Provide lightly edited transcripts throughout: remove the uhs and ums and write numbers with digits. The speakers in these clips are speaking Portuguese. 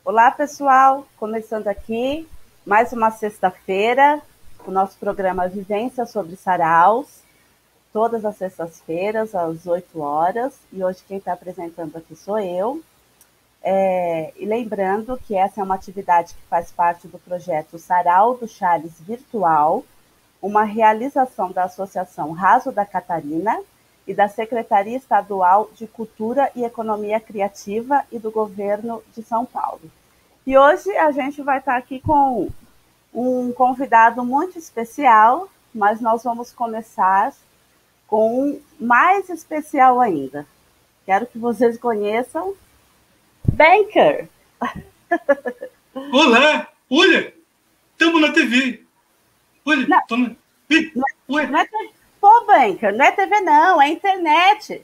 Olá, pessoal! Começando aqui mais uma sexta-feira, o nosso programa Vivência sobre Saraus, todas as sextas-feiras, às 8 horas. E hoje quem está apresentando aqui sou eu. E lembrando que essa é uma atividade que faz parte do projeto Sarau do Charles Virtual, uma realização da Associação Raso da Catarina e da Secretaria Estadual de Cultura e Economia Criativa e do Governo de São Paulo. E hoje a gente vai estar aqui com um convidado muito especial, mas nós vamos começar com um mais especial ainda. Quero que vocês conheçam Banker. Olá! Olha! Estamos na TV! Olha! Não é TV. Pô, Banker, não é TV não, é internet.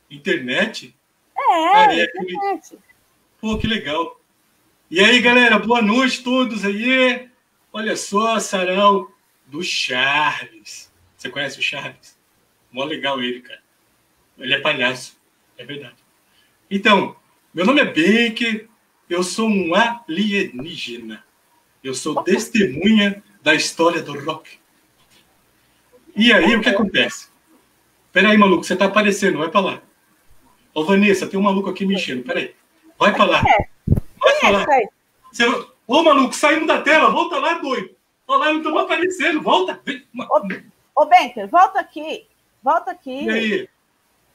Internet? Internet. Pô, que legal! E aí, galera, boa noite a todos aí! Olha só, Sarau do Charles. Você conhece o Charles? Mó legal ele, cara. Ele é palhaço, é verdade. Então, meu nome é Banker, eu sou um alienígena. Eu sou testemunha da história do rock. E aí, o que acontece? Peraí, maluco, você tá aparecendo, vai pra lá. Ô, Vanessa, tem um maluco aqui me enchendo, peraí. Vai pra lá. Vai pra lá. Ô, maluco, saindo da tela, volta lá, doido. Olha lá, não estamos aparecendo, volta. Ô, Banker, volta aqui. Volta aqui. E aí?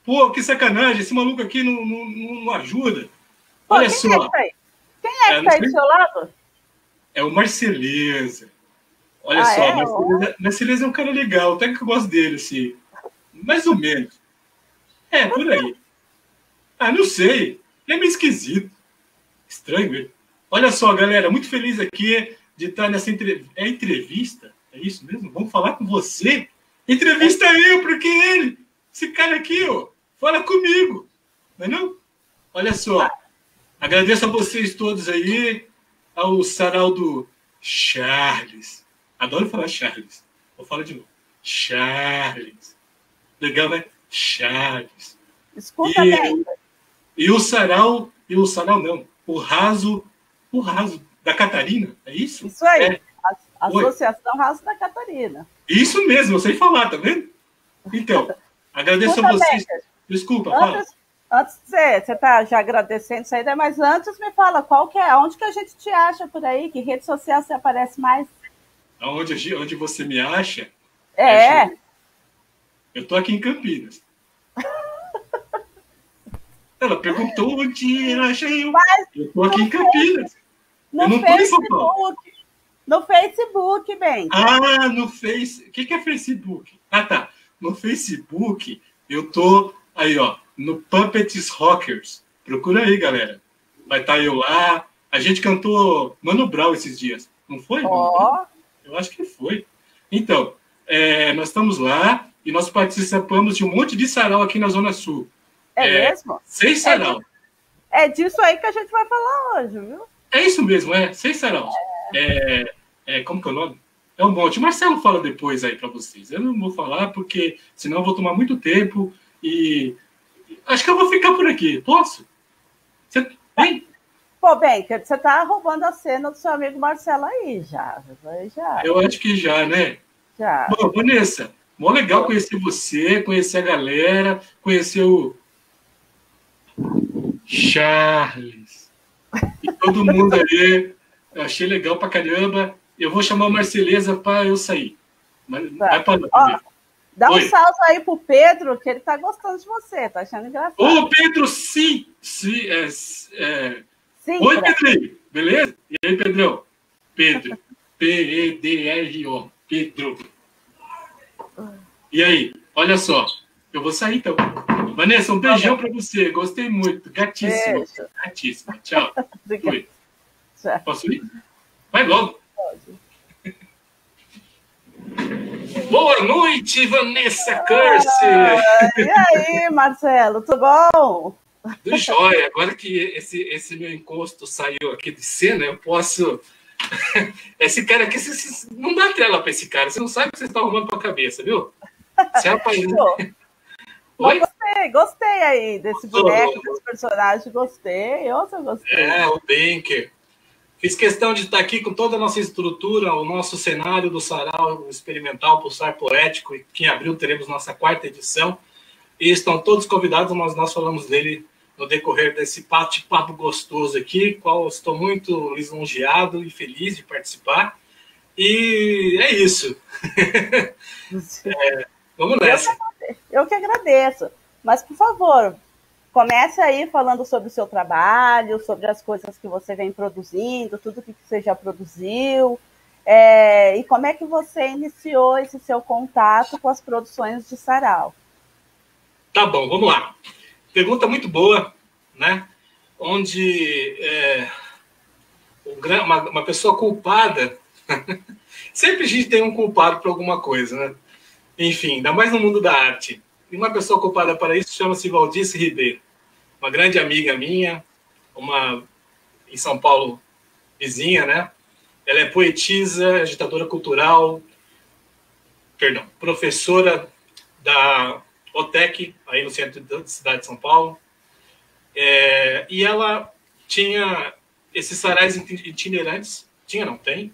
Pô, que sacanagem, esse maluco aqui não ajuda. Olha só. Quem é que tá aí do seu lado? É o Marceleza. Olha só, Marceleza é um cara legal, até que eu gosto dele, assim. Mais ou menos. Por aí. Não sei. Ele é meio esquisito. Estranho ele. Olha só, galera, muito feliz aqui de estar nessa entrevista. É isso mesmo? Vamos falar com você? Entrevista eu, porque ele, esse cara aqui, ó, fala comigo. Não é não? Olha só. Agradeço a vocês todos aí, ao Sarau do Charles. Adoro falar Charles. Vou falar de novo. Charles. Legal, né? Charles. Escuta bem. E o Sarau não. O Raso da Catarina, é isso? Isso aí. Associação Raso da Catarina. Isso mesmo, eu sei falar, tá vendo? Então, agradeço a vocês. Desculpa, fala. Antes de você tá já agradecendo isso aí, mas antes me fala, onde que a gente te acha por aí? Que rede social você aparece mais? Onde você me acha? Eu tô aqui em Campinas. Ela perguntou onde eu achei eu. Eu tô aqui em Campinas. Eu não tô em São Paulo. No Facebook, bem. No Face. O que é Facebook? Tá. No Facebook, eu tô aí, ó, no Puppets Rockers. Procura aí, galera. Vai estar eu lá. A gente cantou Mano Brown esses dias. Não foi? Eu acho que foi. Então, nós estamos lá e nós participamos de um monte de sarau aqui na Zona Sul. Mesmo? 6 sarau. É disso aí que a gente vai falar hoje, viu? É isso mesmo, 6 sarau. Como que é o nome? É um monte. O Marcelo fala depois aí para vocês. Eu não vou falar porque senão eu vou tomar muito tempo e acho que eu vou ficar por aqui. Posso? Você vem? Pô, Banker, você tá roubando a cena do seu amigo Marcelo aí já. Eu acho que já, né? Já. Bom, Vanessa, mó legal conhecer você, conhecer a galera, conhecer o Charles. E todo mundo aí. Eu achei legal pra caramba. Eu vou chamar o Marceleza para eu sair. Mas vai para lá. Dá um salve aí pro Pedro, que ele tá gostando de você, tá achando engraçado. Ô, Pedro, sim. Oi, Pedrinho. Beleza? E aí, Pedrão? Pedro. P-E-D-R-O. Pedro. E aí? Olha só. Eu vou sair, então. Vanessa, um beijão para você. Gostei muito. Gatíssima. Beijo. Gatíssima. Tchau. Oi. Tchau. Posso ir? Vai logo. Boa noite, Vanessa Curse! E aí, Marcelo, tudo bom? Do jóia. Agora que esse meu encosto saiu aqui de cena, eu posso... Esse cara aqui, não dá tela para esse cara. Você não sabe o que você está arrumando para a cabeça, viu? Você aparece... Oi? Você gostei aí desse boneco, desse personagem, gostei. Eu gostei. O Banker. Fiz questão de estar aqui com toda a nossa estrutura, o nosso cenário do Sarau Experimental Pulsar Poético, e que em abril teremos nossa 4ª edição. E estão todos convidados, mas nós falamos dele no decorrer desse bate-papo gostoso aqui, qual estou muito lisonjeado e feliz de participar. E é isso. Vamos nessa. Eu que agradeço. Mas, por favor, comece aí falando sobre o seu trabalho, sobre as coisas que você vem produzindo, tudo que você já produziu, e como é que você iniciou esse seu contato com as produções de sarau. Tá bom, vamos lá. Pergunta muito boa, né? Onde uma pessoa culpada... Sempre a gente tem um culpado por alguma coisa, né? Enfim, ainda mais no mundo da arte. E uma pessoa culpada para isso chama-se Valdice Ribeiro. Uma grande amiga minha, em São Paulo, vizinha, né? Ela é poetisa, agitadora cultural, professora da OTEC, aí no centro da cidade de São Paulo. E ela tinha esses sarais itinerantes, tem,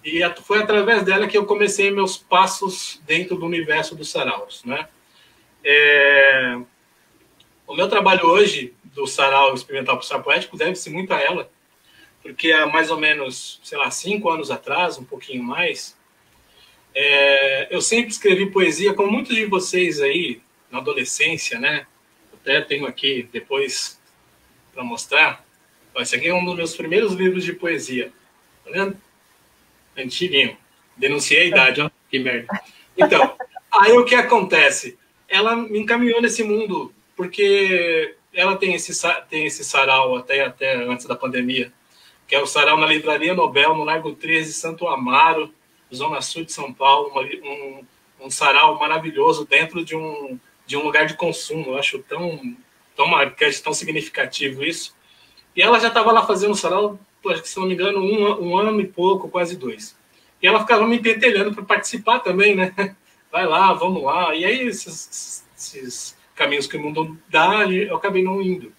e foi através dela que eu comecei meus passos dentro do universo dos saraus, né? O meu trabalho hoje do Sarau Experimental Pulsar Poético deve-se muito a ela, porque há mais ou menos, 5 anos atrás, um pouquinho mais, eu sempre escrevi poesia, como muitos de vocês aí, na adolescência, né? Até tenho aqui depois para mostrar. Esse aqui é um dos meus primeiros livros de poesia. Tá vendo? Antiguinho. Denunciei a idade, ó. Que merda. Então, aí o que acontece? Ela me encaminhou nesse mundo, porque ela tem esse sarau até antes da pandemia, que é o sarau na Livraria Nobel, no Largo 13, Santo Amaro, Zona Sul de São Paulo, um sarau maravilhoso dentro de um lugar de consumo. Eu acho tão marcante, tão significativo isso. E ela já estava lá fazendo sarau, se não me engano, um ano e pouco, quase 2. E ela ficava me pentelhando para participar também, né? Vai lá, vamos lá. E aí, esses caminhos que o mundo dá, eu acabei não indo.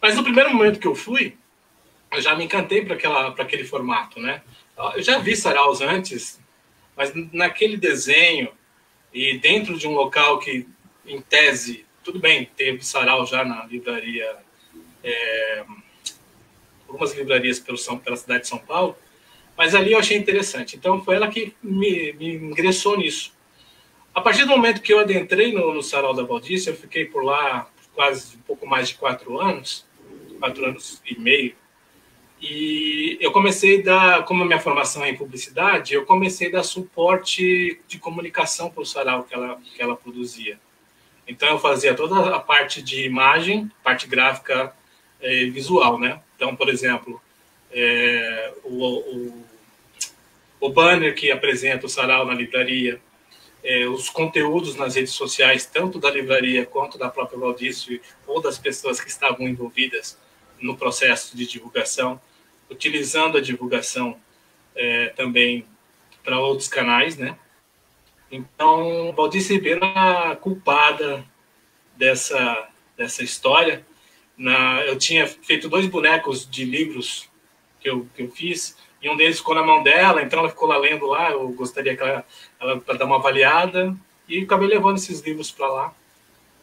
Mas no primeiro momento que eu fui, eu já me encantei para aquele formato, né? Eu já vi saraus antes, mas naquele desenho e dentro de um local que, em tese, tudo bem, teve sarau já na livraria, algumas livrarias pela cidade de São Paulo, mas ali eu achei interessante. Então foi ela que me ingressou nisso. A partir do momento que eu adentrei no sarau da Valdice, eu fiquei por lá quase um pouco mais de 4 anos, 4 anos e meio, e eu comecei como a minha formação é em publicidade, eu comecei a dar suporte de comunicação para o sarau que ela produzia. Então eu fazia toda a parte de imagem, parte gráfica e visual, né? Então, por exemplo, o banner que apresenta o sarau na livraria, os conteúdos nas redes sociais, tanto da livraria quanto da própria Valdice, ou das pessoas que estavam envolvidas no processo de divulgação, utilizando a divulgação também para outros canais, né? Então, Valdice Ribeiro é a culpada dessa história. Eu tinha feito 2 bonecos de livros que eu fiz, e um deles ficou na mão dela, então ela ficou lá lendo lá, eu gostaria que ela para dar uma avaliada, e acabei levando esses livros para lá,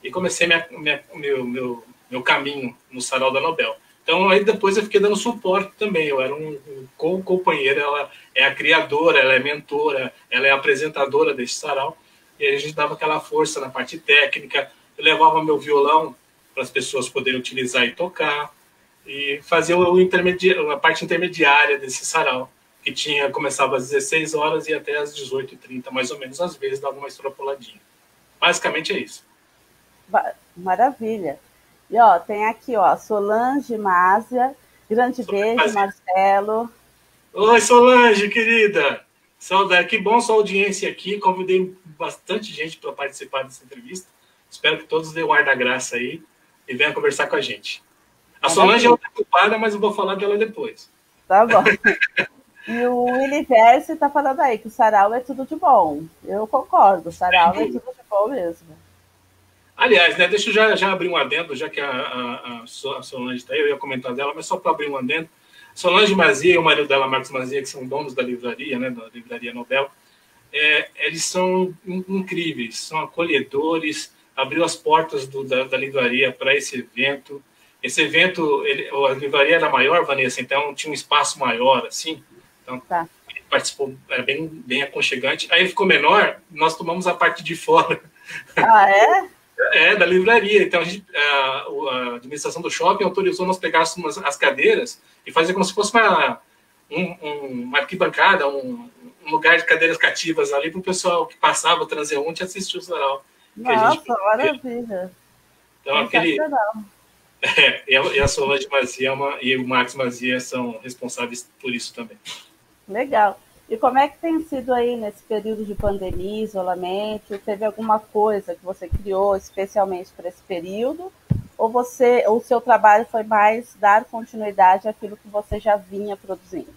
e comecei meu caminho no sarau da Nobel. Então, aí depois eu fiquei dando suporte também, eu era um companheiro, ela é a criadora, ela é mentora, ela é apresentadora desse sarau, e a gente dava aquela força na parte técnica, eu levava meu violão para as pessoas poderem utilizar e tocar, e fazia a parte intermediária desse sarau, que começava às 16 horas e até às 18h30, mais ou menos, às vezes dava uma extrapoladinha. Basicamente é isso. Maravilha. E tem aqui, Solange Másia, grande beijo, Marcelo. Oi, Solange, querida. Saudade, que bom sua audiência aqui. Convidei bastante gente para participar dessa entrevista. Espero que todos dêem o ar da graça aí e venham conversar com a gente. A Solange é outra culpada, mas eu vou falar dela depois. Tá bom. E o Universo está falando aí que o sarau é tudo de bom. Eu concordo, o sarau é tudo de bom mesmo. Aliás, né, deixa eu já abrir um adendo, já que a Solange está aí, eu ia comentar dela, mas só para abrir um adendo. Solange Mazia e o marido dela, Marcos Mazia, que são donos da livraria, né, da Livraria Nobel, eles são incríveis, são acolhedores, abriu as portas da livraria para esse evento. Esse evento, a livraria era maior, Vanessa, então tinha um espaço maior, assim, então tá. Ele participou, era bem aconchegante. Aí ele ficou menor, nós tomamos a parte de fora. Ah, é? Da livraria. Então, a administração do shopping autorizou nós pegássemos as cadeiras e fazer como se fosse uma arquibancada, um lugar de cadeiras cativas ali para o pessoal que passava, o transeunte, assistir o sarau. Nossa, maravilha. Então, e a Solange Mazia e o Marcos Mazia são responsáveis por isso também. Legal. E como é que tem sido aí nesse período de pandemia, isolamento? Teve alguma coisa que você criou especialmente para esse período? Ou o seu trabalho foi mais dar continuidade àquilo que você já vinha produzindo?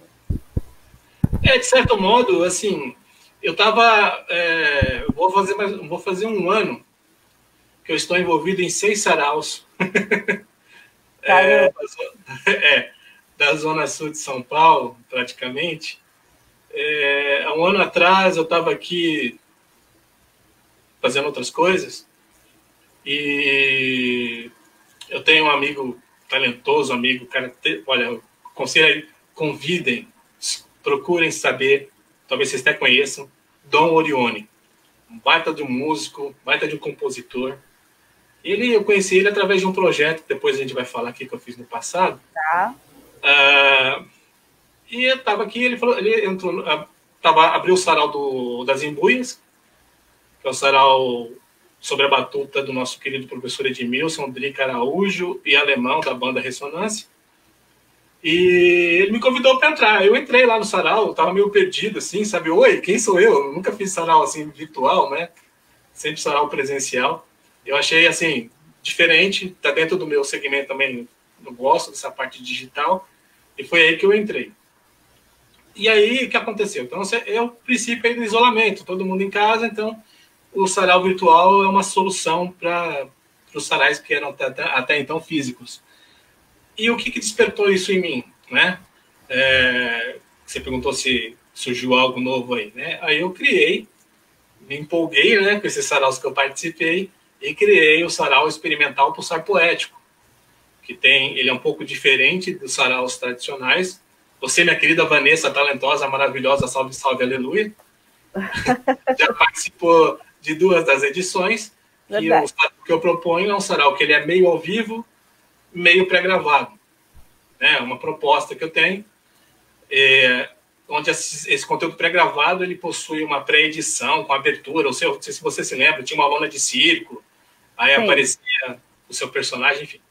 De certo modo, assim, eu estava... vou fazer um ano que eu estou envolvido em 6 saraus. Da Zona Sul de São Paulo, praticamente. Há um ano atrás eu estava aqui fazendo outras coisas e eu tenho um amigo talentoso, olha, conselho aí, convidem, procurem saber, talvez vocês até conheçam, Dom Orione, um baita de um músico, baita de um compositor. Eu conheci ele através de um projeto, que depois a gente vai falar aqui, que eu fiz no passado. Tá. E eu estava aqui, ele entrou, abriu o sarau das Imbuias, que é o sarau sobre a batuta do nosso querido professor Edmilson, Drica Araújo e Alemão, da banda Ressonância. E ele me convidou para entrar. Eu entrei lá no sarau, estava meio perdido, assim, sabe? Oi, quem sou eu? Eu nunca fiz sarau assim virtual, né? Sempre sarau presencial. Eu achei, assim, diferente, está dentro do meu segmento também, eu gosto dessa parte digital, e foi aí que eu entrei. E aí, o que aconteceu? Então, o princípio aí do isolamento, todo mundo em casa, então o sarau virtual é uma solução para os sarais que eram até então físicos. E o que despertou isso em mim, né? Você perguntou se surgiu algo novo aí, né? Aí eu criei, me empolguei, né, com esses saraus que eu participei e criei o sarau experimental Pulsar Poético, que ele é um pouco diferente dos saraus tradicionais. Você, minha querida Vanessa, talentosa, maravilhosa, salve, salve, aleluia, já participou de 2 das edições. E o que eu proponho é um sarau que ele é meio ao vivo, meio pré-gravado. É uma proposta que eu tenho, onde esse conteúdo pré-gravado ele possui uma pré-edição com abertura. Não sei se você se lembra, tinha uma lona de circo, aí aparecia o seu personagem, enfim.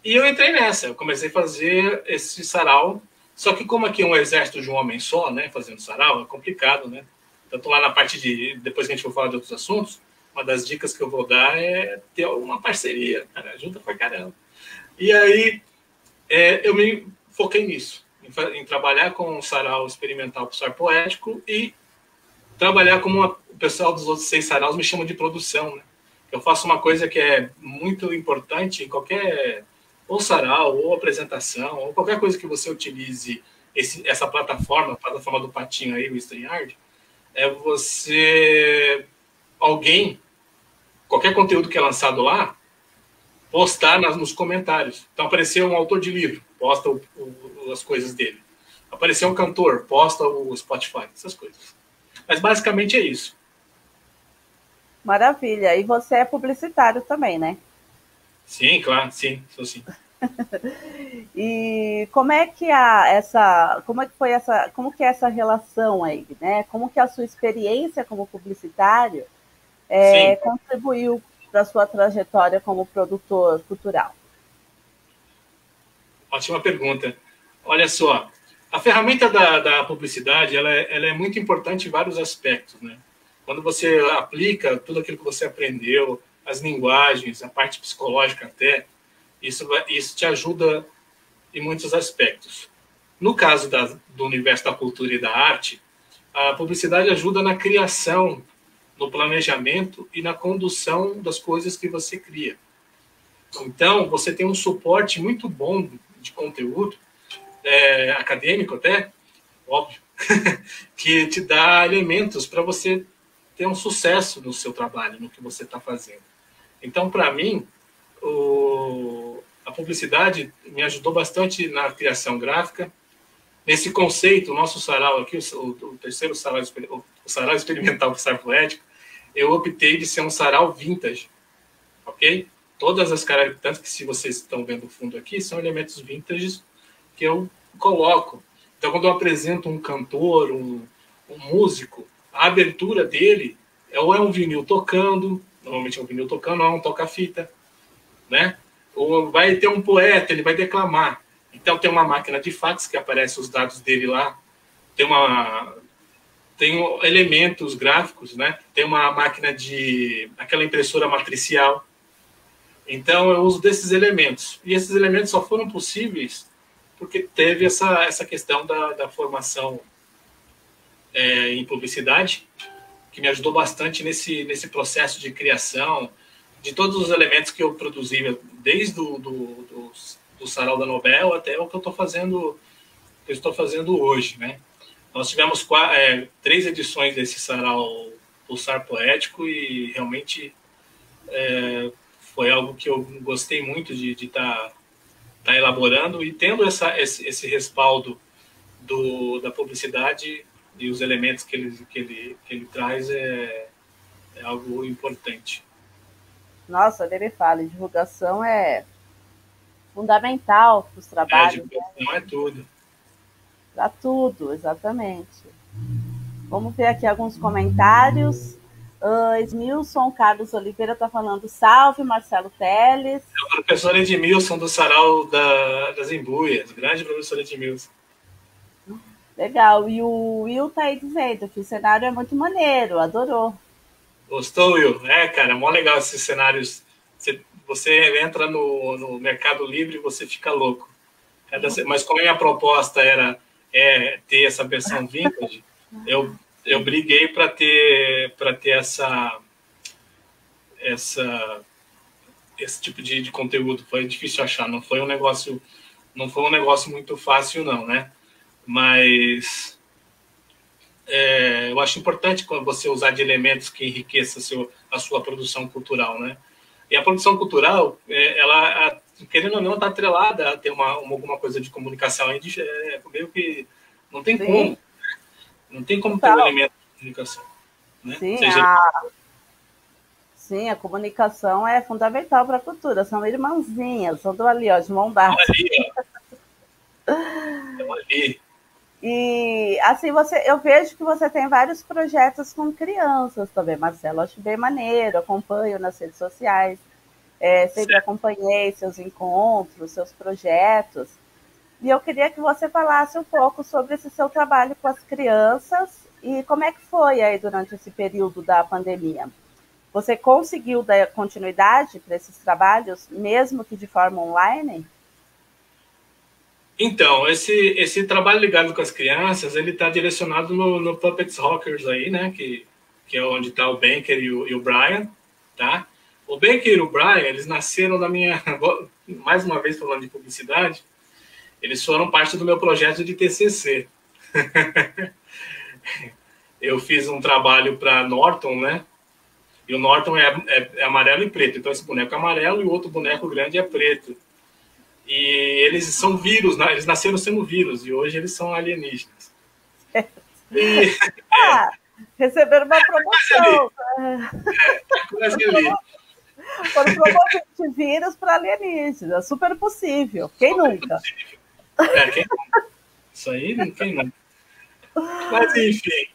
E eu entrei nessa, eu comecei a fazer esse sarau. Só que como aqui é um exército de um homem só, né, fazendo sarau, é complicado, né? Tanto lá na parte depois que a gente for falar de outros assuntos, uma das dicas que eu vou dar é ter uma parceria, cara, ajuda pra caramba. E aí eu me foquei nisso, em trabalhar com o sarau experimental Pulsar Poético e trabalhar como o pessoal dos outros 6 saraus me chama de produção, né? Eu faço uma coisa que é muito importante em qualquer ou sarau, ou apresentação, ou qualquer coisa que você utilize essa plataforma, a plataforma do Patinho aí, o StreamYard, qualquer conteúdo que é lançado lá, postar nos comentários. Então, apareceu um autor de livro, posta as coisas dele. Apareceu um cantor, posta o Spotify, essas coisas. Mas, basicamente, é isso. Maravilha. E você é publicitário também, né? Sim, claro, sim, sou sim. E como que é essa relação aí, né? Como que a sua experiência como publicitário contribuiu para a sua trajetória como produtor cultural? Ótima pergunta. Olha só, a ferramenta da publicidade ela é muito importante em vários aspectos, né? Quando você aplica tudo aquilo que você aprendeu, as linguagens, a parte psicológica até, isso te ajuda em muitos aspectos. No caso do universo da cultura e da arte, a publicidade ajuda na criação no planejamento e na condução das coisas que você cria. Então, você tem um suporte muito bom de conteúdo, acadêmico até, óbvio, que te dá elementos para você ter um sucesso no seu trabalho, no que você está fazendo. Então, para mim, a publicidade me ajudou bastante na criação gráfica. Nesse conceito, o nosso sarau aqui, o terceiro sarau, o sarau experimental do Sar Poético, eu optei de ser um sarau vintage, ok? Todas as características, tanto que se vocês estão vendo o fundo aqui, são elementos vintage que eu coloco. Então, quando eu apresento um cantor, um músico, a abertura dele ou é um vinil tocando, normalmente é um vinil tocando, ou é um toca-fita, né? Ou vai ter um poeta, ele vai declamar. Então, tem uma máquina de fax que aparece os dados dele lá, tem elementos gráficos, né? Tem uma máquina aquela impressora matricial. Então, eu uso desses elementos. E esses elementos só foram possíveis porque teve essa questão da formação em publicidade, que me ajudou bastante nesse processo de criação, de todos os elementos que eu produzi, desde do Sarau da Nobel até o que eu estou fazendo hoje, né? Nós tivemos 3 edições desse sarau, do Sar Poético, e realmente foi algo que eu gostei muito de estar elaborando, e tendo esse respaldo da publicidade e os elementos que ele traz é algo importante. Nossa, ele fala, divulgação é fundamental para os trabalhos. Divulgação, né? É tudo. Para tudo, exatamente. Vamos ver aqui alguns comentários. Edmilson Carlos Oliveira está falando salve, Marcelo Teles. É o professor Edmilson do Sarau das Embuias, grande professor Edmilson. Legal, e o Will está aí dizendo que o cenário é muito maneiro, adorou. Gostou, Will? Cara, é mó legal esses cenários. Você entra no Mercado Livre e você fica louco. Mas como a minha proposta era ter essa versão vintage, eu briguei para ter esse tipo de conteúdo. Foi difícil achar, não foi um negócio muito fácil, não, né? Mas eu acho importante quando você usar de elementos que enriqueçam a sua produção cultural, né? E a produção cultural, ela, querendo ou não, está atrelada a ter alguma coisa de comunicação. Meio que não tem Sim. como. Não tem como ter um elemento de comunicação. Né? Sim, a comunicação é fundamental para a cultura. São irmãzinhas, andam ali, ó, de mão dada. Ali. E assim, eu vejo que você tem vários projetos com crianças também, Marcelo. Acho bem maneiro, acompanho nas redes sociais. Sempre acompanhei seus encontros, seus projetos. E eu queria que você falasse um pouco sobre esse seu trabalho com as crianças e como é que foi aí durante esse período da pandemia. Você conseguiu dar continuidade para esses trabalhos, mesmo que de forma online? Então, esse trabalho ligado com as crianças, ele está direcionado no Puppets Rockers aí, né? Que é onde está o Banker e o Brian, tá? O Banker e o Brian, eles nasceram da minha... Mais uma vez falando de publicidade, eles foram parte do meu projeto de TCC. Eu fiz um trabalho para Norton, né? E o Norton é amarelo e preto. Então, esse boneco é amarelo e o outro boneco grande é preto. E eles são vírus, né? Eles nasceram sendo vírus e hoje eles são alienígenas. Receberam uma promoção. Quase ali. Foram promovidos de vírus para alienígenas. Super possível. Quem nunca? Quem nunca? Isso aí, quem nunca? Mas, enfim.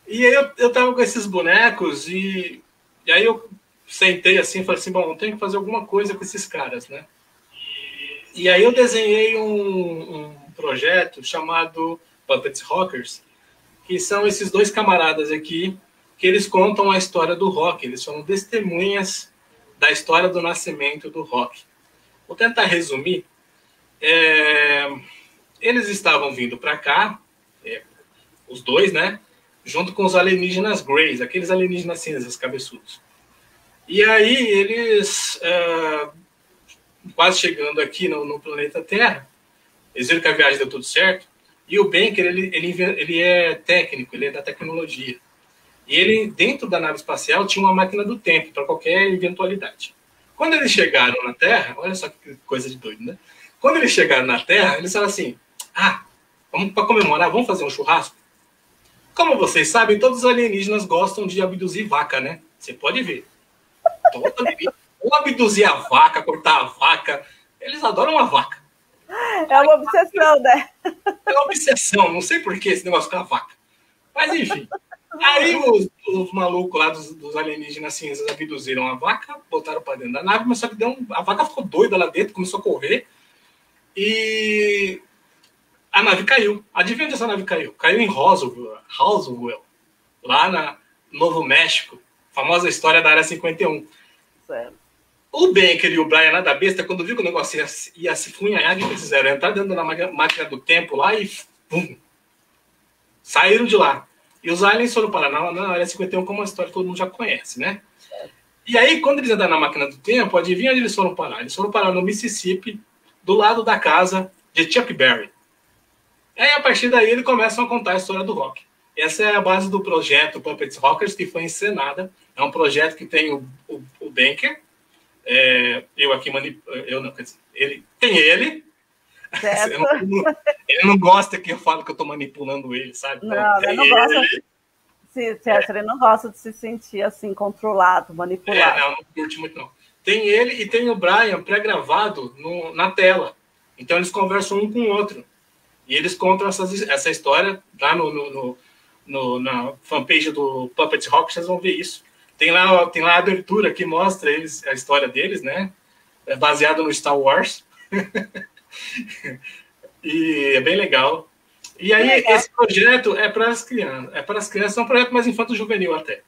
E aí eu tava com esses bonecos e aí eu sentei assim e falei assim, bom, eu tenho que fazer alguma coisa com esses caras, né? E aí eu desenhei um projeto chamado Puppets Rockers, que são esses 2 camaradas aqui, que eles contam a história do rock, eles são testemunhas da história do nascimento do rock. Vou tentar resumir. Eles estavam vindo para cá, os 2, né? junto com os alienígenas Greys, aqueles alienígenas cinzas, cabeçudos. E aí eles, quase chegando aqui no planeta Terra, eles viram que a viagem deu tudo certo, e o Banker, ele é técnico, ele é da tecnologia. E ele, dentro da nave espacial, tinha uma máquina do tempo para qualquer eventualidade. Quando eles chegaram na Terra, olha só que coisa de doido, né? Quando eles chegaram na Terra, eles falaram assim, vamos para comemorar, vamos fazer um churrasco? Como vocês sabem, todos os alienígenas gostam de abduzir vaca, né? Você pode ver. Ou abduzir a vaca, cortar a vaca. Eles adoram a vaca. É uma obsessão, né? É uma obsessão, não sei por que esse negócio com a vaca. Mas, enfim. Aí os malucos lá dos alienígenas cinzas abduziram a vaca, botaram para dentro da nave, mas só que a vaca ficou doida lá dentro, começou a correr. E a nave caiu. Adivinha onde essa nave caiu? Caiu em Roswell, lá no Novo México. Famosa história da Área 51. Certo. O Banker e o Brian, nada besta, quando viu que o negócio ia se funhanhar, o que eles fizeram? Entrar dentro da máquina do tempo lá e pum, saíram de lá. E os aliens foram parar na Área 51, como uma história que todo mundo já conhece, né? E aí, quando eles entraram na máquina do tempo, adivinha onde eles foram parar? Eles foram parar no Mississippi, do lado da casa de Chuck Berry. E aí, a partir daí, eles começam a contar a história do rock. Essa é a base do projeto Puppets Rockers, que foi encenada. É um projeto que tem o Banker, eu aqui eu não, quer dizer, ele tem ele. Ele não gosta que eu falo que eu estou manipulando ele, sabe? Não, ele não gosta. Ele não gosta de se sentir assim, controlado, manipulado. Não curte muito, não. Tem ele e tem o Brian pré-gravado na tela. Então eles conversam um com o outro. E eles contam essa história lá na fanpage do Puppets Rock, vocês vão ver isso. Tem lá a abertura que mostra a história deles, né? É baseado no Star Wars. E é bem legal. E aí, esse projeto é para as crianças. É um projeto mais infanto-juvenil até.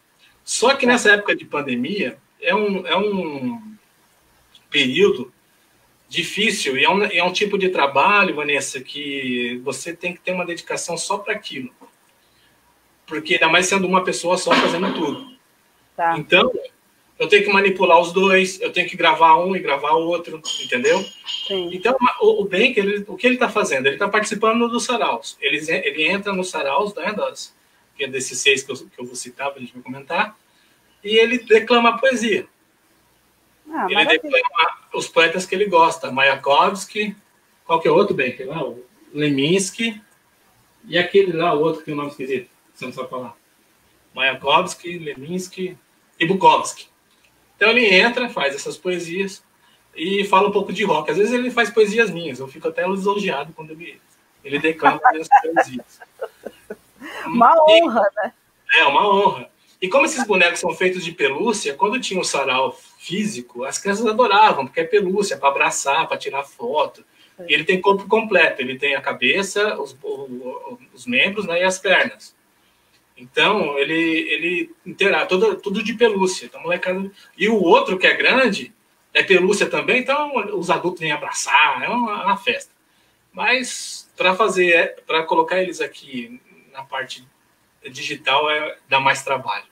Só que nessa época de pandemia, é um período difícil e é um tipo de trabalho, Vanessa, que você tem que ter uma dedicação só para aquilo. Porque ainda mais sendo uma pessoa só fazendo tudo. Tá. Então, eu tenho que manipular os dois, eu tenho que gravar um e gravar o outro, entendeu? Sim. Então, o Banker, o que ele está fazendo? Ele está participando dos saraus. Ele entra nos saraus, né, que é desses 6 que eu vou citar, para a gente vai comentar, e ele declama poesia. Ele declama os poetas que ele gosta. Mayakovsky, qual que é o outro Banker lá? O Leminski, e aquele lá, o outro que é o nome esquisito, você não sabe falar. Mayakovsky, Leminski e Bukowski. Então ele entra, faz essas poesias e fala um pouco de rock. Às vezes ele faz poesias minhas, eu fico até lisonjeado quando ele declama as poesias. Uma honra, né? É, uma honra. E como esses bonecos são feitos de pelúcia, quando tinha o sarau físico, as crianças adoravam, porque é pelúcia, para abraçar, para tirar foto. E ele tem corpo completo, ele tem a cabeça, os membros, né, e as pernas. Então, ele interage, tudo de pelúcia. Então, molecada... E o outro, que é grande, é pelúcia também, então os adultos vêm abraçar, é uma festa. Mas, para colocar eles aqui na parte digital, dá mais trabalho.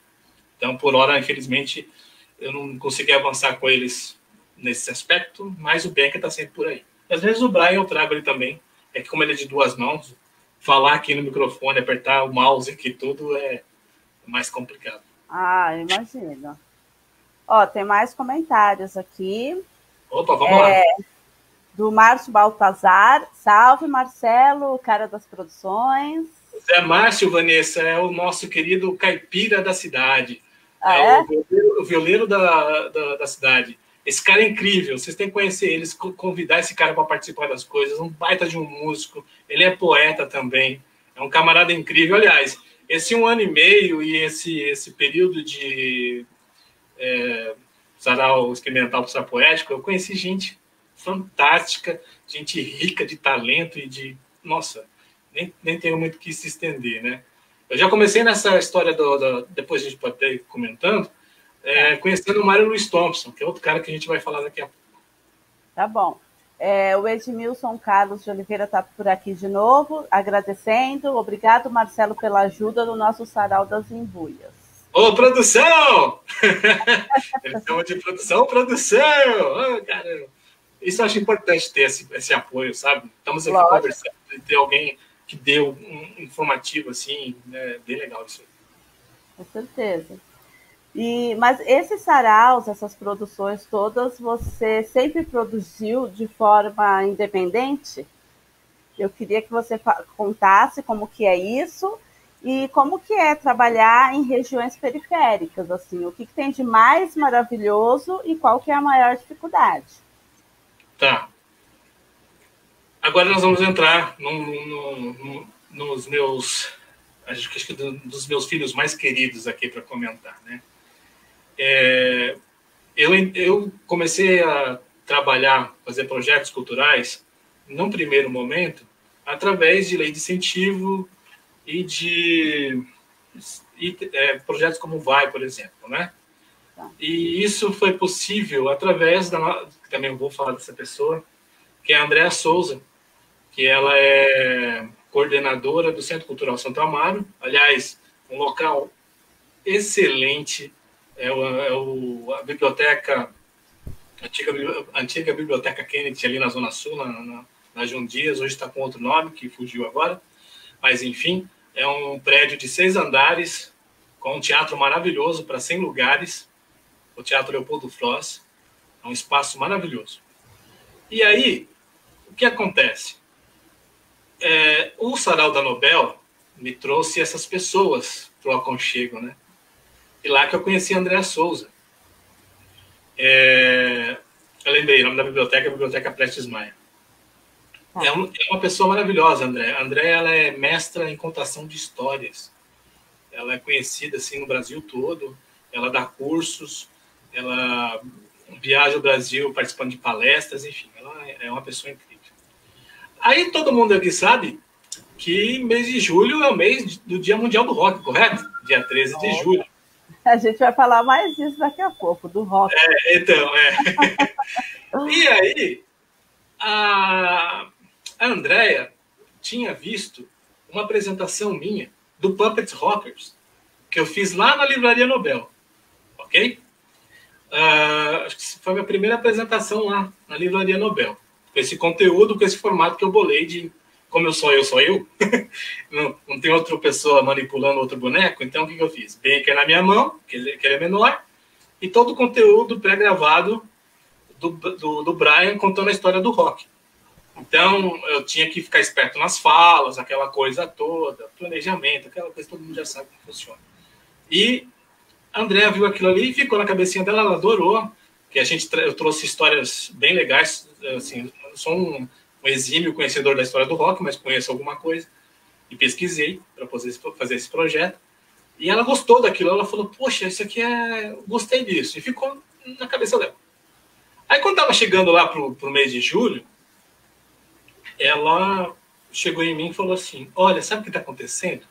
Então, por hora, infelizmente, eu não consegui avançar com eles nesse aspecto, mas o Banker está sempre por aí. Às vezes o Brian eu trago ele também, é que como ele é de 2 mãos, falar aqui no microfone, apertar o mouse aqui, tudo é mais complicado. Imagina. Ó, tem mais comentários aqui. Opa, vamos lá. Do Márcio Baltazar. Salve, Marcelo, cara das produções. Zé Márcio, Vanessa, é o nosso querido caipira da cidade. O violeiro da cidade. Esse cara é incrível, vocês têm que conhecer ele, convidar esse cara para participar das coisas, um baita de um músico, ele é poeta também, é um camarada incrível. Aliás, esse 1 ano e meio e esse período de sarau experimental para poético, eu conheci gente fantástica, gente rica de talento e de... Nossa, nem tenho muito que se estender, né? Eu já comecei nessa história depois a gente pode ter comentando, conhecendo o Mário Luiz Thompson, que é outro cara que a gente vai falar daqui a pouco. Tá bom. O Edmilson Carlos de Oliveira está por aqui de novo, agradecendo. Obrigado, Marcelo, pela ajuda no nosso Sarau das Embuias. Ô, produção! Eles chamam de produção. Oh, caramba. Isso eu acho importante ter esse apoio, sabe? Estamos aqui conversando e ter alguém que dê um informativo, assim, né? Bem legal isso aí. Com certeza. Mas esses saraus, essas produções todas, você sempre produziu de forma independente? Eu queria que você contasse como que é isso e como que é trabalhar em regiões periféricas, assim, o que tem de mais maravilhoso e qual que é a maior dificuldade. Tá. Agora nós vamos entrar nos meus, acho que dos meus filhos mais queridos aqui para comentar, né? Eu comecei a trabalhar, fazer projetos culturais, num primeiro momento, através de lei de incentivo e de projetos como o Vai, por exemplo, né? E isso foi possível através também vou falar dessa pessoa, que é a Andréa Souza, que ela é coordenadora do Centro Cultural Santo Amaro. Aliás, um local excelente, a biblioteca, antiga biblioteca Kennedy, ali na Zona Sul, na João Dias, hoje está com outro nome, que fugiu agora, mas enfim, é um prédio de 6 andares, com um teatro maravilhoso para 100 lugares, o Teatro Leopoldo Fross, é um espaço maravilhoso. E aí, o que acontece? O Sarau da Nobel me trouxe essas pessoas para o aconchego, né? E lá que eu conheci a Andréa Souza. Eu lembrei, o nome da biblioteca é a Biblioteca Prestes Maia. É uma pessoa maravilhosa, André. A André, ela é mestra em contação de histórias. Ela é conhecida assim no Brasil todo. Ela dá cursos, ela viaja o Brasil participando de palestras, enfim, ela é uma pessoa incrível. Aí todo mundo aqui sabe que mês de julho é o mês do Dia Mundial do Rock, correto? Dia 13 de julho. A gente vai falar mais disso daqui a pouco, do rock. E aí, a Andréa tinha visto uma apresentação minha do Puppets Rockers, que eu fiz lá na Livraria Nobel, ok? Acho que foi a minha primeira apresentação lá na Livraria Nobel, com esse conteúdo, com esse formato que eu bolei de como eu sou eu. não tem outra pessoa manipulando outro boneco, então o que eu fiz? Baker na minha mão, que ele é menor, e todo o conteúdo pré-gravado do Brian contando a história do rock. Então, eu tinha que ficar esperto nas falas, aquela coisa toda, planejamento, aquela coisa que todo mundo já sabe como funciona. E a Andréa viu aquilo ali e ficou na cabecinha dela, ela adorou, que eu trouxe histórias bem legais, assim, eu sou um exímio conhecedor da história do rock, mas conheço alguma coisa, e pesquisei para fazer esse projeto, e ela gostou daquilo, ela falou, poxa, isso aqui gostei disso, e ficou na cabeça dela. Aí, quando estava chegando lá pro mês de julho, ela chegou em mim e falou assim, olha, sabe o que está acontecendo?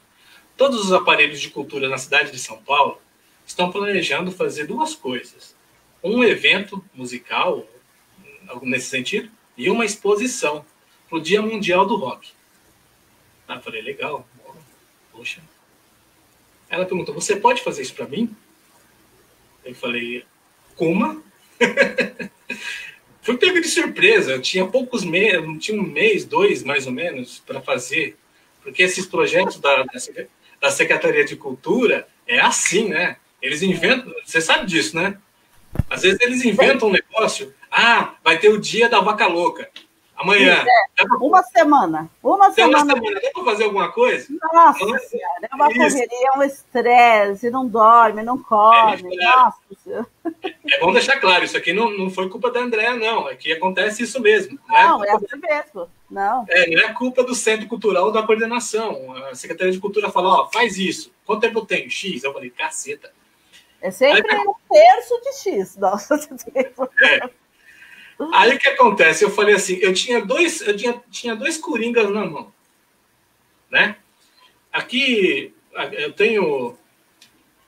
Todos os aparelhos de cultura na cidade de São Paulo estão planejando fazer 2 coisas. Um evento musical, algo nesse sentido, e uma exposição para o Dia Mundial do Rock. Eu falei, legal. Poxa. Ela perguntou, você pode fazer isso para mim? Eu falei, como? Fui pego de surpresa. Eu tinha poucos meses, tinha 1 mês, 2 mais ou menos, para fazer. Porque esses projetos da Secretaria de Cultura é assim, né? Eles inventam, você sabe disso, né? Às vezes eles inventam um negócio. Vai ter o dia da vaca louca. Amanhã. Uma semana. Uma semana. Dá para fazer alguma coisa? Nossa Senhora, é uma correria, é um estresse, não dorme, não come. Nossa Senhora. É bom deixar claro, isso aqui não foi culpa da Andréa, não. Aqui acontece isso mesmo. Não, é assim mesmo. Não é culpa do Centro Cultural da Coordenação. A Secretaria de Cultura fala, faz isso. Quanto tempo eu tenho? X. Eu falei, caceta. É sempre 1/3 de X. Nossa, Aí o que acontece? Eu falei assim, eu tinha dois coringas na mão, né? Aqui eu tenho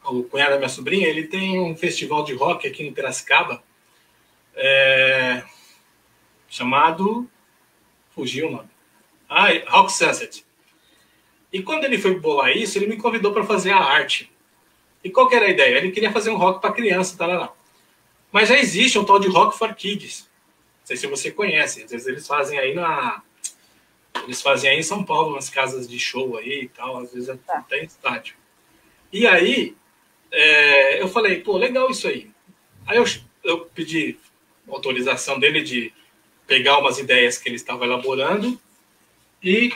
o cunhado da minha sobrinha, ele tem um festival de rock aqui em Piracicaba. chamado... Fugiu o nome. Rock Sunset. E quando ele foi bolar isso, ele me convidou para fazer a arte. E qual que era a ideia? Ele queria fazer um rock para criança, tá lá. Mas já existe um tal de Rock for Kids. Não sei se você conhece. Às vezes eles fazem aí em São Paulo, nas casas de show aí e tal, às vezes até em estádio. E aí, eu falei, pô, legal isso aí. Aí eu pedi autorização dele de pegar umas ideias que ele estava elaborando e...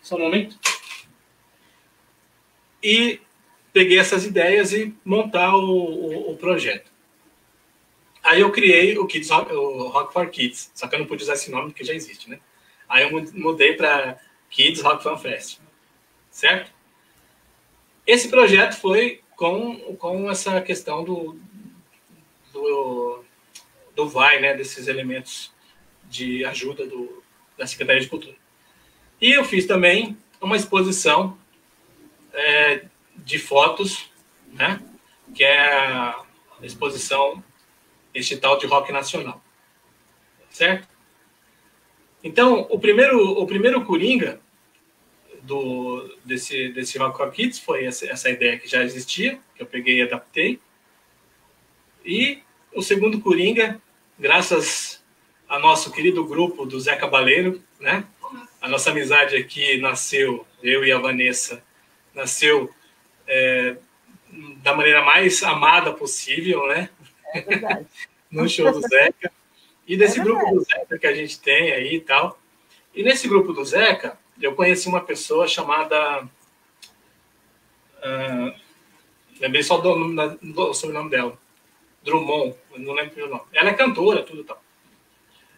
Só um momento. E peguei essas ideias e montar o projeto. Aí eu criei o Rock for Kids, só que eu não pude usar esse nome porque já existe, né? Aí eu mudei para Kids Rock Fan Fest, certo? Esse projeto foi com essa questão do VAI, né? Desses elementos de ajuda da Secretaria de Cultura. E eu fiz também uma exposição de fotos, né? Que é a exposição este tal de rock nacional, certo? Então, o primeiro coringa desse Rock for Kids foi essa ideia que já existia, que eu peguei e adaptei. E o segundo coringa, graças ao nosso querido grupo do Zé Cabaleiro, né? A nossa amizade aqui nasceu, eu e a Vanessa, nasceu da maneira mais amada possível, né? É verdade. No show do Zeca. E desse grupo do Zeca que a gente tem aí e tal. E nesse grupo do Zeca, eu conheci uma pessoa chamada... lembrei só do sobrenome dela. Drummond, não lembro o nome. Ela é cantora, tudo e tal.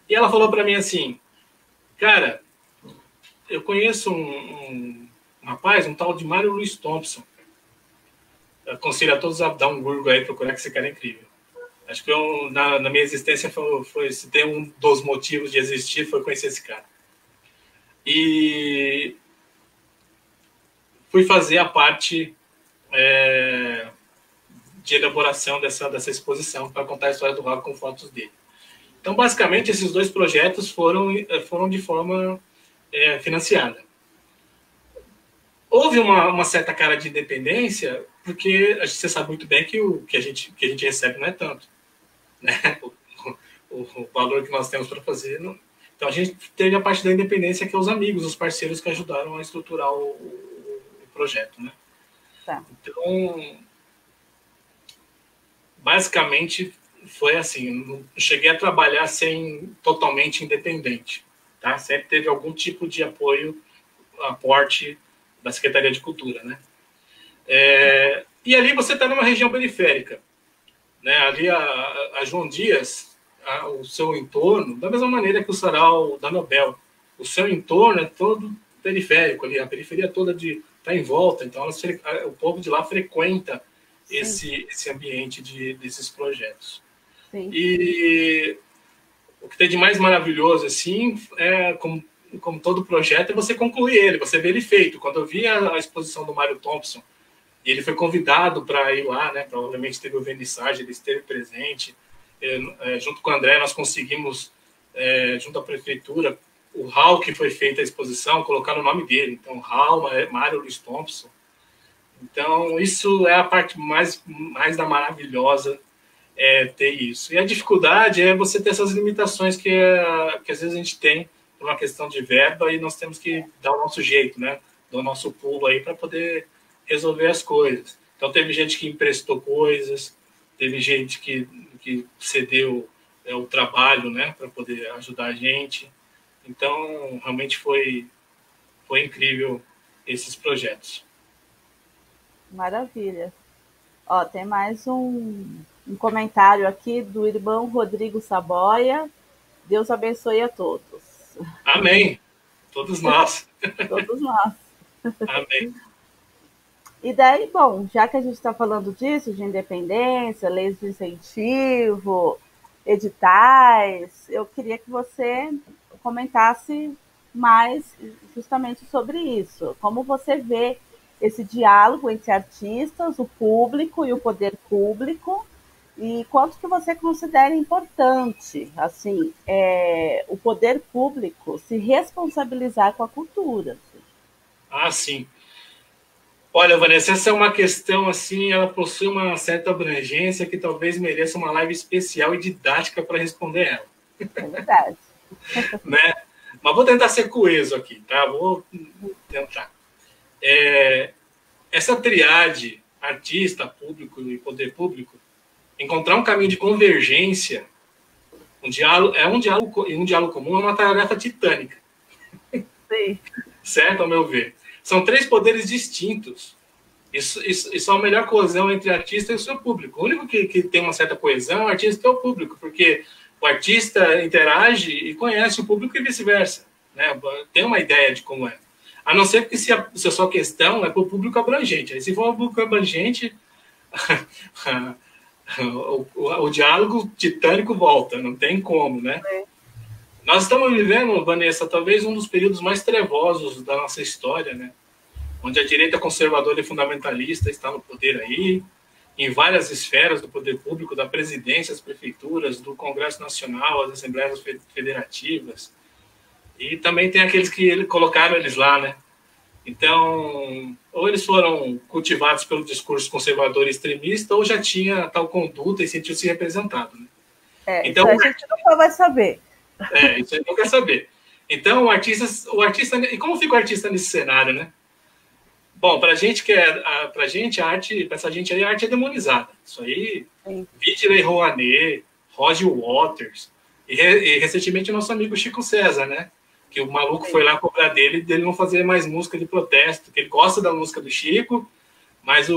E ela falou para mim assim, cara, eu conheço um rapaz, um tal de Mário Luiz Thompson. Eu aconselho a todos a dar um Google aí, procurar, que esse cara é incrível. Acho que na minha existência, se tem um dos motivos de existir, foi conhecer esse cara. E fui fazer a parte de elaboração dessa exposição, para contar a história do rock com fotos dele. Então, basicamente, esses dois projetos foram de forma financiada. Houve uma certa cara de independência, porque você sabe muito bem que o que a gente recebe não é tanto, né? O valor que nós temos para fazer. Não... Então, a gente teve a parte da independência, que é os amigos, os parceiros que ajudaram a estruturar o projeto, né? Tá. Então, basicamente, foi assim. Não cheguei a trabalhar totalmente independente, tá? Sempre teve algum tipo de aporte da Secretaria de Cultura, né? E ali você está numa região periférica, né? Ali a João Dias, o seu entorno, da mesma maneira que o Sarau da Nobel, o seu entorno é todo periférico ali, a periferia toda está em volta, então o povo de lá frequenta esse ambiente desses projetos. Sim. E o que tem de mais maravilhoso, assim, como todo projeto, é você concluir ele, você vê ele feito. Quando eu vi a exposição do Mário Thompson, e ele foi convidado para ir lá, né? Provavelmente teve o vernissage, ele esteve presente. Junto com o André, nós conseguimos, junto à prefeitura, o hall que foi feita a exposição, colocar o nome dele. Então, hall Mário Luiz Thompson. Então, isso é a parte mais da maravilhosa, ter isso. E a dificuldade é você ter essas limitações que às vezes a gente tem por uma questão de verba, e nós temos que dar o nosso jeito, né? Dar o nosso pulo aí para poder resolver as coisas. Então, teve gente que emprestou coisas, teve gente que cedeu o trabalho, né, para poder ajudar a gente. Então, realmente foi incrível esses projetos. Maravilha. Ó, tem mais um comentário aqui do irmão Rodrigo Saboia. Deus abençoe a todos. Amém. Todos nós. Todos nós. Amém. E daí, bom, já que a gente está falando disso, de independência, leis de incentivo, editais, eu queria que você comentasse mais justamente sobre isso. Como você vê esse diálogo entre artistas, o público e o poder público, E quanto que você considera importante, assim, o poder público se responsabilizar com a cultura? Ah, sim. Olha, Vanessa, essa é uma questão, assim, ela possui uma certa abrangência que talvez mereça uma live especial e didática para responder ela. É verdade. Né? Mas vou tentar ser coeso aqui, tá? Vou tentar. Essa triade, artista, público e poder público, encontrar um caminho de convergência, um diálogo comum é uma tarefa titânica. Sim. Certo, ao meu ver. São três poderes distintos. Isso é a melhor coesão entre o artista e o seu público. O único que tem uma certa coesão é o artista e o público, porque o artista interage e conhece o público e vice-versa. Né? Tem uma ideia de como é. A não ser que se a sua questão é para o público abrangente. Aí, se for o público abrangente, o diálogo titânico volta, não tem como, né? Nós estamos vivendo, Vanessa, talvez um dos períodos mais trevosos da nossa história, né? Onde a direita conservadora e fundamentalista está no poder aí, em várias esferas do poder público, da presidência, as prefeituras, do Congresso Nacional, as assembleias federativas, e também tem aqueles que colocaram eles lá, né? Então, ou eles foram cultivados pelo discurso conservador e extremista, ou já tinha tal conduta e sentiu-se representado, né? Então, isso a gente nunca vai saber. Isso a gente não quer saber. Então, o artista, e como fica o artista nesse cenário, né? Bom, para a gente a arte, para essa gente aí, a arte é demonizada. Isso aí, Vidley Rouanet, Roger Waters, e recentemente o nosso amigo Chico César, né? Que o maluco foi lá cobrar dele não fazer mais música de protesto, que ele gosta da música do Chico, mas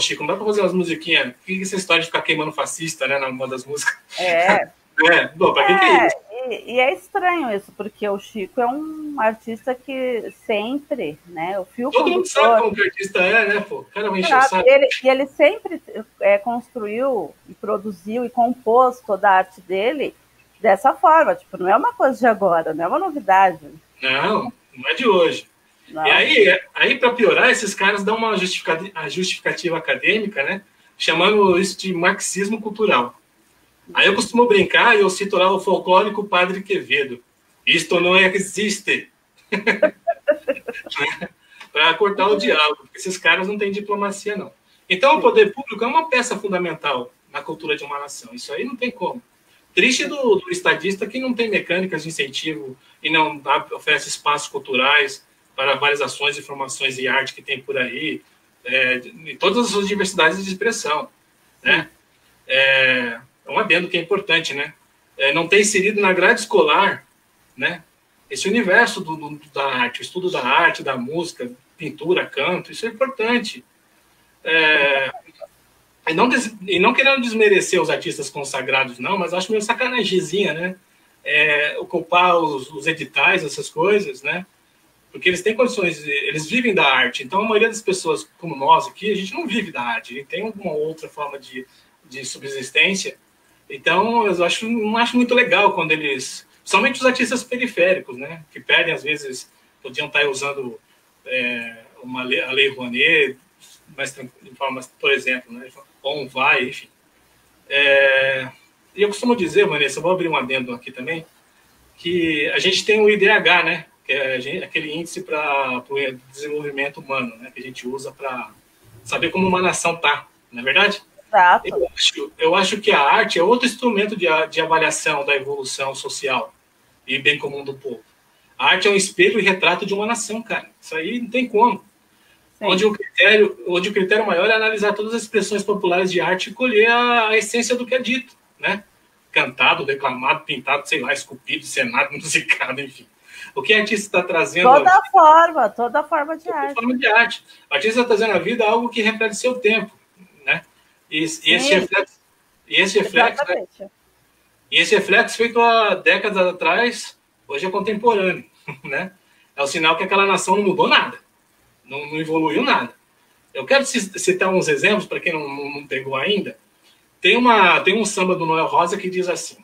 Chico, não dá para fazer umas musiquinhas. O que é essa história de ficar queimando fascista, né, numa das músicas? Bom, para que é isso? E é estranho isso, porque o Chico é um artista que sempre, né, o fio todo mundo sabe como que o artista é, né, pô? O cara vai encher o saco. Ele sempre construiu e produziu e compôs toda a arte dele dessa forma, tipo, não é uma coisa de agora, não é uma novidade. Não é de hoje. Não. E aí para piorar, esses caras dão uma justificativa acadêmica, né, chamando isso de marxismo cultural. Aí eu costumo brincar e eu cito lá o folclórico Padre Quevedo. Isto não existe. Para cortar o diálogo, porque esses caras não têm diplomacia, não. Então, o poder público é uma peça fundamental na cultura de uma nação. Isso aí não tem como. Triste do estadista que não tem mecânicas de incentivo e não oferece espaços culturais para várias ações, informações e arte que tem por aí, em todas as suas diversidades de expressão, né? É um adendo que é importante, né? Não ter inserido na grade escolar, né, esse universo da arte, o estudo da arte, da música, pintura, canto, isso é importante. E não querendo desmerecer os artistas consagrados, não, mas acho meio sacanagemzinha, né? Ocupar os editais, essas coisas, né? Porque eles têm condições, eles vivem da arte. Então, a maioria das pessoas, como nós aqui, a gente não vive da arte, a gente tem alguma outra forma de subsistência. Então, eu não acho muito legal quando eles... Somente os artistas periféricos, né? Que pedem, às vezes, podiam estar usando a Lei Rouanet, mas de forma, por exemplo, né? Ou um vai, enfim. E eu costumo dizer, Vanessa, vou abrir um adendo aqui também, que a gente tem o IDH, né? Que é aquele índice para o desenvolvimento humano, né? Que a gente usa para saber como uma nação está, não é verdade? Eu acho que a arte é outro instrumento de avaliação da evolução social e bem comum do povo. A arte é um espelho e retrato de uma nação, cara. Isso aí não tem como. Onde o critério maior é analisar todas as expressões populares de arte e colher a essência do que é dito, né? Cantado, declamado, pintado, sei lá, esculpido, cenado, musicado, enfim. O que a artista está trazendo... Toda forma de arte. Forma de arte. O artista está trazendo à vida algo que reflete seu tempo, né? E esse reflexo feito há décadas atrás, hoje é contemporâneo, né? É o sinal que aquela nação não mudou nada, não evoluiu nada. Eu quero citar uns exemplos para quem não pegou ainda. Tem um samba do Noel Rosa que diz assim,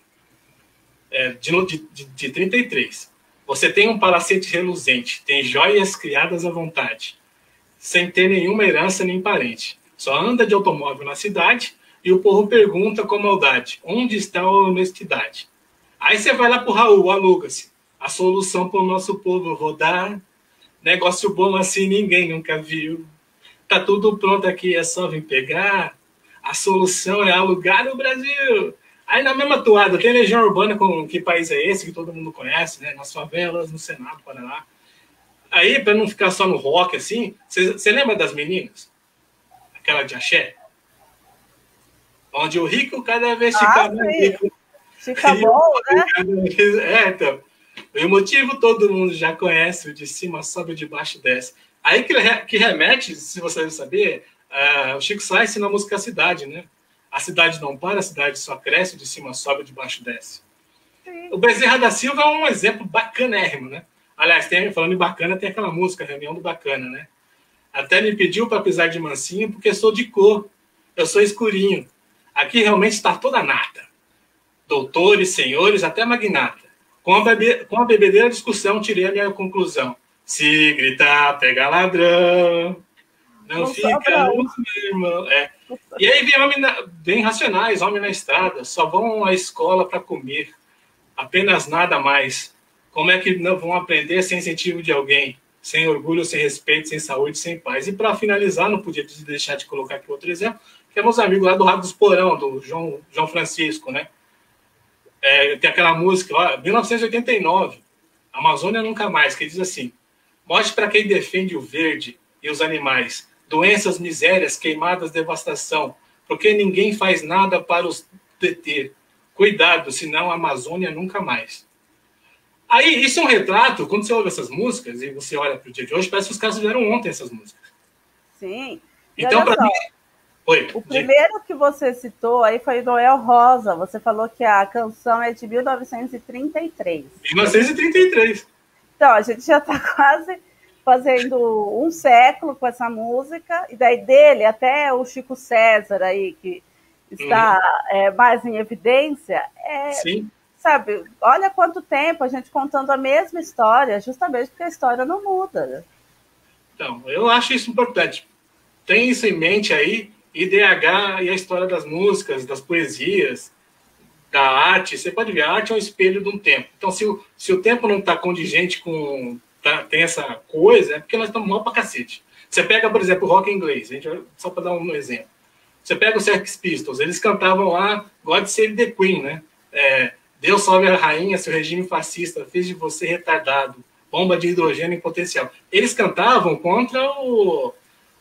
de 33. Você tem um palacete reluzente, tem joias criadas à vontade, sem ter nenhuma herança nem parente. Só anda de automóvel na cidade, e o povo pergunta com maldade, onde está a honestidade? Aí você vai lá pro Raul, aluga-se. A solução para o nosso povo rodar, negócio bom assim ninguém nunca viu. Tá tudo pronto aqui, é só vir pegar. A solução é alugar no Brasil. Aí na mesma toada, tem Legião Urbana, com que país é esse, que todo mundo conhece, né? Nas favelas, no Senado, Paraná. Aí, para não ficar só no rock, assim, você lembra das meninas? Aquela de axé? Onde o rico cada vez fica mais rico. Fica bom, né? Então. O motivo todo mundo já conhece, o de cima sobe, o de baixo desce. Aí que remete, se você não saber, o Chico Sainz na música A Cidade, né? A cidade não para, a cidade só cresce, o de cima sobe, o de baixo desce. Sim. O Bezerra da Silva é um exemplo bacanérrimo, né? Aliás, falando em bacana, tem aquela música, Reunião do Bacana, né? Até me pediu para pisar de mansinho, porque sou de cor, eu sou escurinho. Aqui realmente está toda nata. Doutores, senhores, até magnata. Com a bebedeira discussão, tirei a minha conclusão. Se gritar, pega ladrão. Não fica os irmão. E aí vem racionais, homem na estrada, só vão à escola para comer. Apenas nada mais. Como é que não vão aprender sem incentivo de alguém? Sem orgulho, sem respeito, sem saúde, sem paz. E para finalizar, não podia deixar de colocar aqui outro exemplo, que é meus amigos lá do Rato dos Porão, do João Francisco, né? Tem aquela música lá, 1989, Amazônia Nunca Mais, que diz assim: morte para quem defende o verde e os animais, doenças, misérias, queimadas, devastação, porque ninguém faz nada para os deter. Cuidado, senão a Amazônia nunca mais. Aí, isso é um retrato, quando você ouve essas músicas e você olha para o dia de hoje, parece que os caras fizeram ontem essas músicas. Sim. Então, para mim... O primeiro que você citou aí foi Noel Rosa. Você falou que a canção é de 1933. 1933. Então, a gente já está quase fazendo um século com essa música. E daí dele até o Chico César aí, que está mais em evidência. Sim. Sabe, olha quanto tempo a gente contando a mesma história, justamente porque a história não muda. Né? Então, eu acho isso importante. Tem isso em mente aí. IDH e a história das músicas, das poesias, da arte. Você pode ver, a arte é um espelho de um tempo. Então, se o tempo não está condigente com... tem essa coisa, é porque nós estamos mal pra cacete. Você pega, por exemplo, o rock inglês, só para dar um exemplo. Você pega os Sex Pistols, eles cantavam lá God Save the Queen, né? Deus salve a rainha, seu regime fascista fez de você retardado, bomba de hidrogênio em potencial. Eles cantavam contra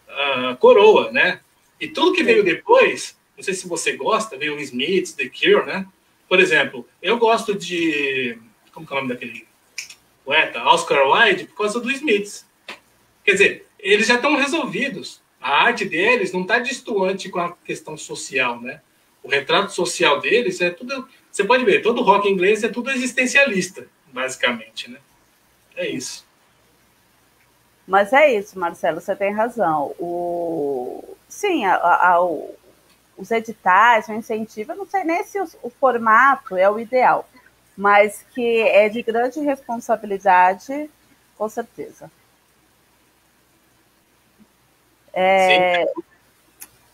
a coroa, né? E tudo que veio depois, não sei se você gosta, veio o Smiths, The Cure, né? Por exemplo, eu gosto de... Como que é o nome daquele poeta? Oscar Wilde, por causa do Smiths. Quer dizer, eles já estão resolvidos. A arte deles não está distoante com a questão social, né? O retrato social deles é tudo... Você pode ver, todo rock inglês é tudo existencialista, basicamente, né? É isso. Mas é isso, Marcelo, você tem razão. Sim, os editais, o incentivo, eu não sei nem se o formato é o ideal, mas que é de grande responsabilidade, com certeza.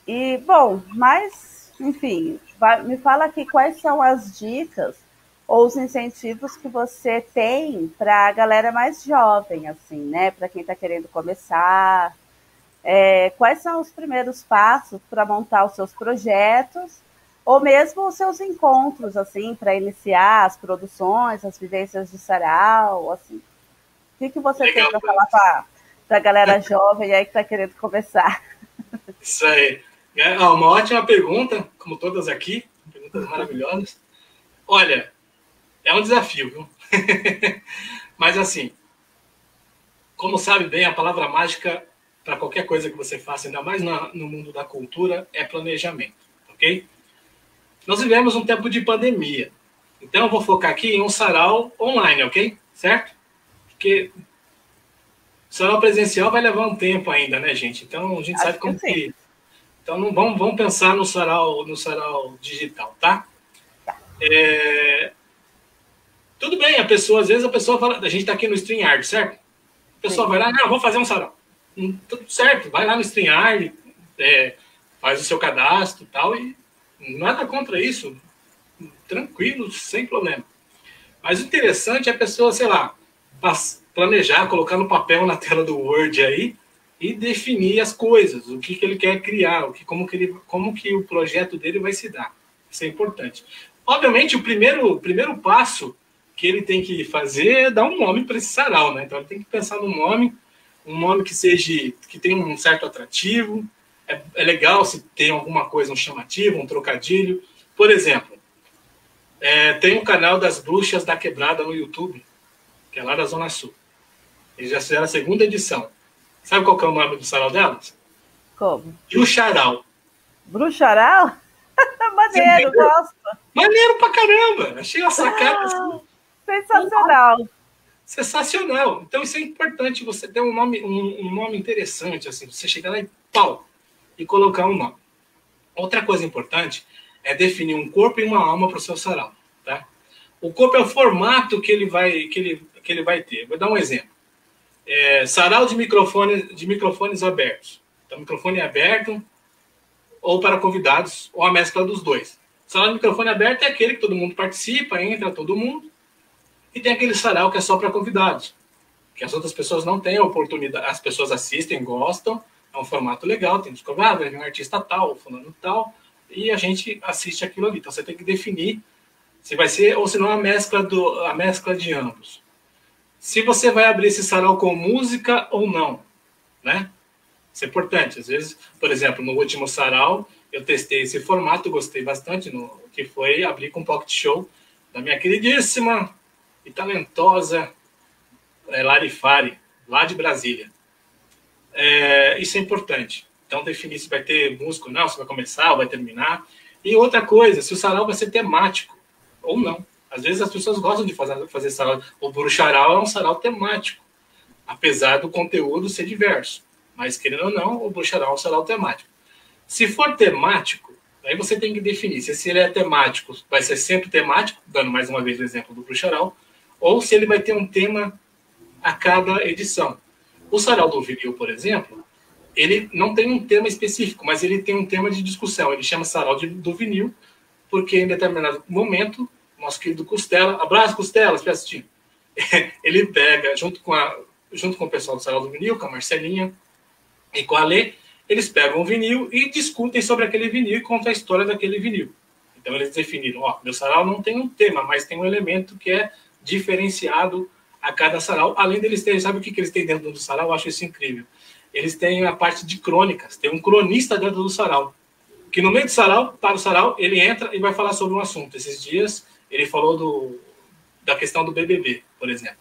E, bom, mas, enfim, me fala aqui quais são as dicas ou os incentivos que você tem para a galera mais jovem, assim, né? Para quem está querendo começar. Quais são os primeiros passos para montar os seus projetos ou mesmo os seus encontros, assim, para iniciar as produções, as vivências de sarau, assim. O que você tem para falar para a galera jovem aí que está querendo começar? Isso aí. Uma ótima pergunta, como todas aqui, perguntas maravilhosas. Olha, é um desafio, viu? Mas assim, como sabe bem, a palavra mágica para qualquer coisa que você faça, ainda mais no mundo da cultura, é planejamento, ok? Nós vivemos um tempo de pandemia, então eu vou focar aqui em um sarau online, ok? Certo? Porque o sarau presencial vai levar um tempo ainda, né, gente? Então a gente sabe como que... Então não vamos pensar no sarau digital, tá? Tudo bem, às vezes a pessoa fala, a gente está aqui no StreamYard, certo? A pessoa vai lá, não, vou fazer um sarau. Tudo certo, vai lá no StreamYard, faz o seu cadastro e tal, e Nada contra isso. Tranquilo, sem problema. Mas o interessante é a pessoa, sei lá, planejar, colocar no papel, na tela do Word aí, e definir as coisas, o que ele quer criar, como que o projeto dele vai se dar. Isso é importante. Obviamente, o primeiro passo que ele tem que fazer é dar um nome para esse sarau, né? Então ele tem que pensar num nome, um nome que tenha um certo atrativo. É legal se tem alguma coisa, um chamativo, um trocadilho. Por exemplo, tem um canal das Bruxas da Quebrada no YouTube, que é lá da Zona Sul. Eles já fizeram a segunda edição. Sabe qual que é o nome do sarau delas? Como? Bruxaral. Bruxaral? Maneiro, gosto. Maneiro pra caramba. Achei a sacada assim. Sensacional. Sensacional. Então isso é importante, você ter um nome interessante, assim, você chegar lá e pau, e colocar um nome. Outra coisa importante é definir um corpo e uma alma para o seu sarau, tá? O corpo é o formato que ele vai ter. Vou dar um exemplo. Sarau de microfones abertos. Então, microfone aberto ou para convidados, ou a mescla dos dois. Sarau de microfone aberto é aquele que todo mundo participa, entra todo mundo, e tem aquele sarau que é só para convidados, que as outras pessoas não têm a oportunidade, as pessoas assistem, gostam, é um formato legal, tem descobrado, é um artista tal, fulano tal, e a gente assiste aquilo ali. Então você tem que definir se vai ser, ou se não, a mescla de ambos. Se você vai abrir esse sarau com música ou não, né? Isso é importante. Às vezes, por exemplo, no último sarau, eu testei esse formato, gostei bastante, que foi abrir com um pocket show da minha queridíssima e talentosa Lari Fari, lá de Brasília. Isso é importante. Então, definir se vai ter música ou não, se vai começar ou vai terminar. E outra coisa, se o sarau vai ser temático ou não. Às vezes as pessoas gostam de fazer sarau. O Bruxaral é um sarau temático, apesar do conteúdo ser diverso. Mas, querendo ou não, o Bruxaral é um sarau temático. Se for temático, aí você tem que definir se ele é temático, vai ser sempre temático, dando mais uma vez o exemplo do Bruxaral, ou se ele vai ter um tema a cada edição. O sarau do vinil, por exemplo, ele não tem um tema específico, mas ele tem um tema de discussão. Ele chama sarau do vinil, porque em determinado momento, nosso querido Costela, abraço Costela, espera assistir, ele pega, junto com o pessoal do sarau do vinil, com a Marcelinha e com a Lê, eles pegam o vinil e discutem sobre aquele vinil e contam a história daquele vinil. Então eles definiram, meu sarau não tem um tema, mas tem um elemento que é diferenciado a cada sarau. Além deles terem, sabe o que eles têm dentro do sarau? Eu acho isso incrível. Eles têm a parte de crônicas, tem um cronista dentro do sarau, que no meio do sarau, para o sarau, ele entra e vai falar sobre um assunto. Esses dias ele falou da questão do BBB, por exemplo.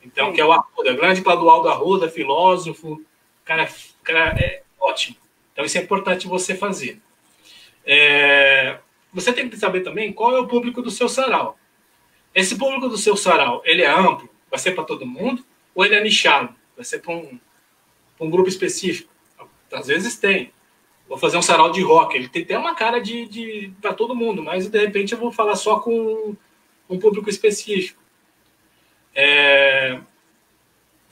Então, que é o Arruda, grande Cláudio Arruda, filósofo, cara é ótimo. Então, isso é importante você fazer. Você tem que saber também qual é o público do seu sarau. Esse público do seu sarau, ele é amplo? Vai ser para todo mundo? Ou ele é nichado? Vai ser para um grupo específico? Às vezes tem. Vou fazer um sarau de rock. Ele tem até uma cara para todo mundo, mas de repente eu vou falar só com um público específico.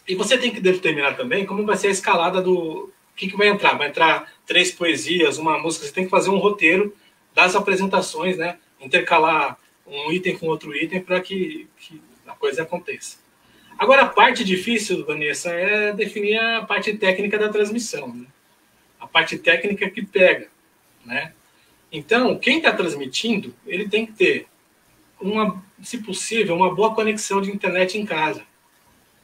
E você tem que determinar também como vai ser a escalada do... O que vai entrar? Vai entrar 3 poesias, uma música. Você tem que fazer um roteiro das apresentações, né? Intercalar um item com outro item para que a coisa aconteça. Agora, a parte difícil, Vanessa, é definir a parte técnica da transmissão, né? A parte técnica que pega, né? Então, quem está transmitindo, ele tem que ter, se possível, uma boa conexão de internet em casa.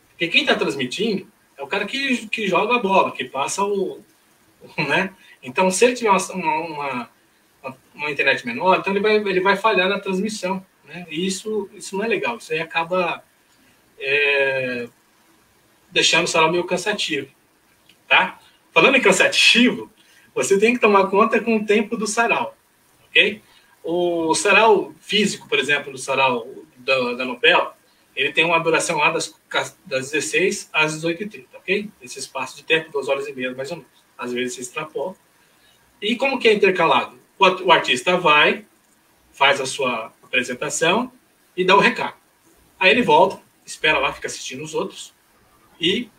Porque quem está transmitindo é o cara que joga a bola, que passa né? Então, se ele tiver uma internet menor, então ele vai falhar na transmissão, né? E isso não é legal. Isso aí acaba deixando o sarau meio cansativo, tá? Falando em cansativo, você tem que tomar conta com o tempo do sarau, ok? O sarau físico, por exemplo, do sarau da Nobel, ele tem uma duração lá das 16 às 18h30, ok? Esse espaço de tempo, 2 horas e meia, mais ou menos. Às vezes se extrapola. E como que é intercalado? O artista vai, faz a sua apresentação e dá o recado. Aí ele volta, espera lá, fica assistindo os outros e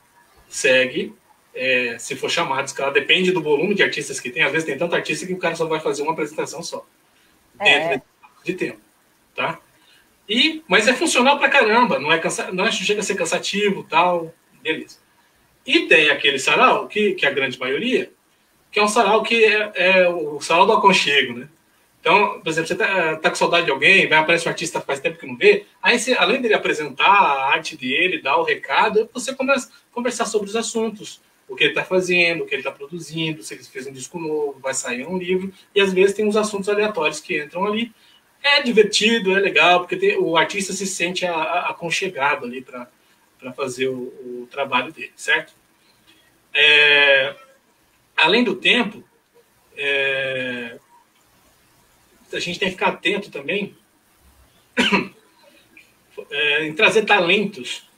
segue, se for chamado, depende do volume de artistas que tem. Às vezes tem tanto artista que o cara só vai fazer uma apresentação só. dentro de tempo, tá? Mas é funcional pra caramba, não chega a ser cansativo, tal, beleza. E tem aquele sarau, que é a grande maioria, que é um sarau que é o sarau do aconchego, né? Então, por exemplo, você tá com saudade de alguém, vai aparecer um artista faz tempo que não vê, aí você, além dele apresentar a arte dele, dar o recado, você começa a conversar sobre os assuntos, o que ele está fazendo, o que ele está produzindo, se ele fez um disco novo, vai sair um livro, e às vezes tem uns assuntos aleatórios que entram ali. É divertido, é legal, porque o artista se sente aconchegado ali para fazer o trabalho dele, certo? Além do tempo, a gente tem que ficar atento também em trazer talentos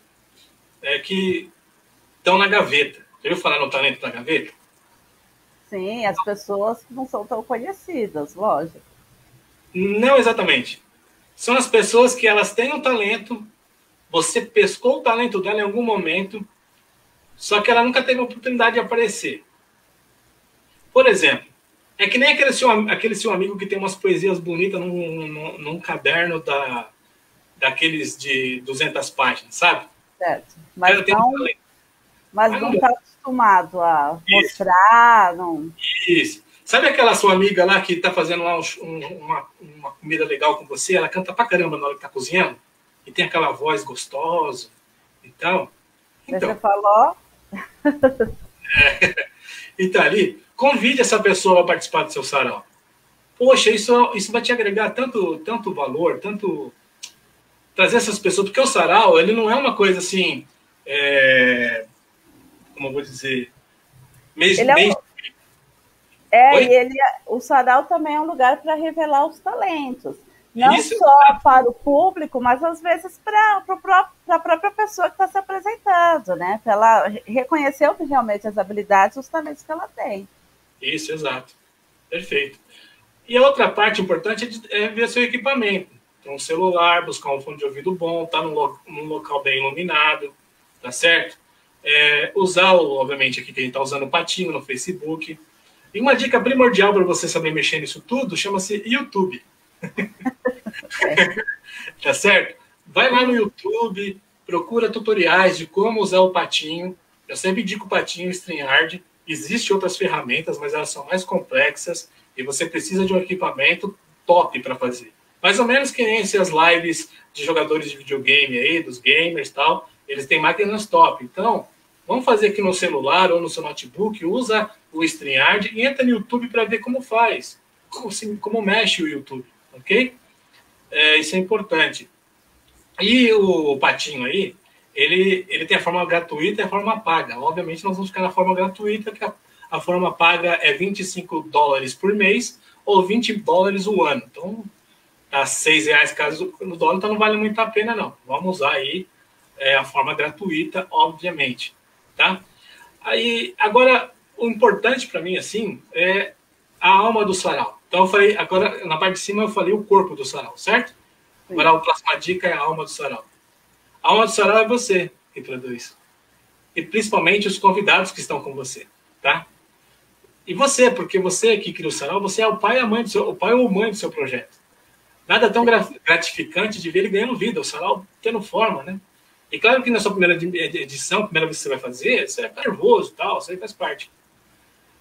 que estão na gaveta. Já ouviu falar no talento da gaveta? Sim, as pessoas que não são tão conhecidas, lógico. Não exatamente. São as pessoas que elas têm um talento, você pescou o talento dela em algum momento, só que ela nunca teve a oportunidade de aparecer. Por exemplo, é que nem aquele seu amigo que tem umas poesias bonitas num caderno daqueles de 200 páginas, sabe? Certo. Mas não está acostumado a mostrar. Não... Isso. Sabe aquela sua amiga lá que está fazendo lá uma comida legal com você? Ela canta pra caramba na hora que está cozinhando? E tem aquela voz gostosa e tal? Então, você falou? Então, ali, convide essa pessoa a participar do seu sarau. Poxa, isso vai te agregar tanto valor, tanto... Trazer essas pessoas... Porque o sarau, ele não é uma coisa assim... Como eu vou dizer... O sarau também é um lugar para revelar os talentos. Não só para o público, mas às vezes para a própria pessoa que está se apresentando, né? Para ela reconhecer realmente as habilidades e os talentos que ela tem. Isso, exato. Perfeito. E a outra parte importante é ver seu equipamento. Então, um celular, buscar um fone de ouvido bom, estar num local bem iluminado, tá certo? Usar, obviamente, aqui que a gente está usando o Patinho no Facebook. E uma dica primordial para você saber mexer nisso tudo chama-se YouTube. Tá certo? Vai lá no YouTube, procura tutoriais de como usar o Patinho. Eu sempre indico o Patinho e o StreamYard. Existem outras ferramentas, mas elas são mais complexas e você precisa de um equipamento top para fazer. Mais ou menos que nem essas lives de jogadores de videogame aí, dos gamers e tal, eles têm máquinas top. Então, vamos fazer aqui no celular ou no seu notebook, usa o StreamYard e entra no YouTube para ver como faz, como mexe o YouTube, ok? Isso é importante. E o Patinho aí, ele tem a forma gratuita e a forma paga. Obviamente, nós vamos ficar na forma gratuita, que a forma paga é $25 por mês ou $20 o ano. Então, tá R$6 caso no dólar, então não vale muito a pena, não. Vamos usar aí a forma gratuita, obviamente, tá? Aí, agora, o importante para mim, assim, é a alma do sarau. Então, eu falei, agora, na parte de cima, eu falei o corpo do sarau, certo? Sim. Agora, a próxima dica é a alma do sarau. A alma do sarau é você que produz. E principalmente os convidados que estão com você, tá? E você, porque você que cria o sarau, você é o pai ou mãe do seu projeto. Nada tão gratificante de ver ele ganhando vida, o sarau tendo forma, né? E claro que na sua primeira edição, primeira vez que você vai fazer, você é nervoso e tal, isso aí faz parte.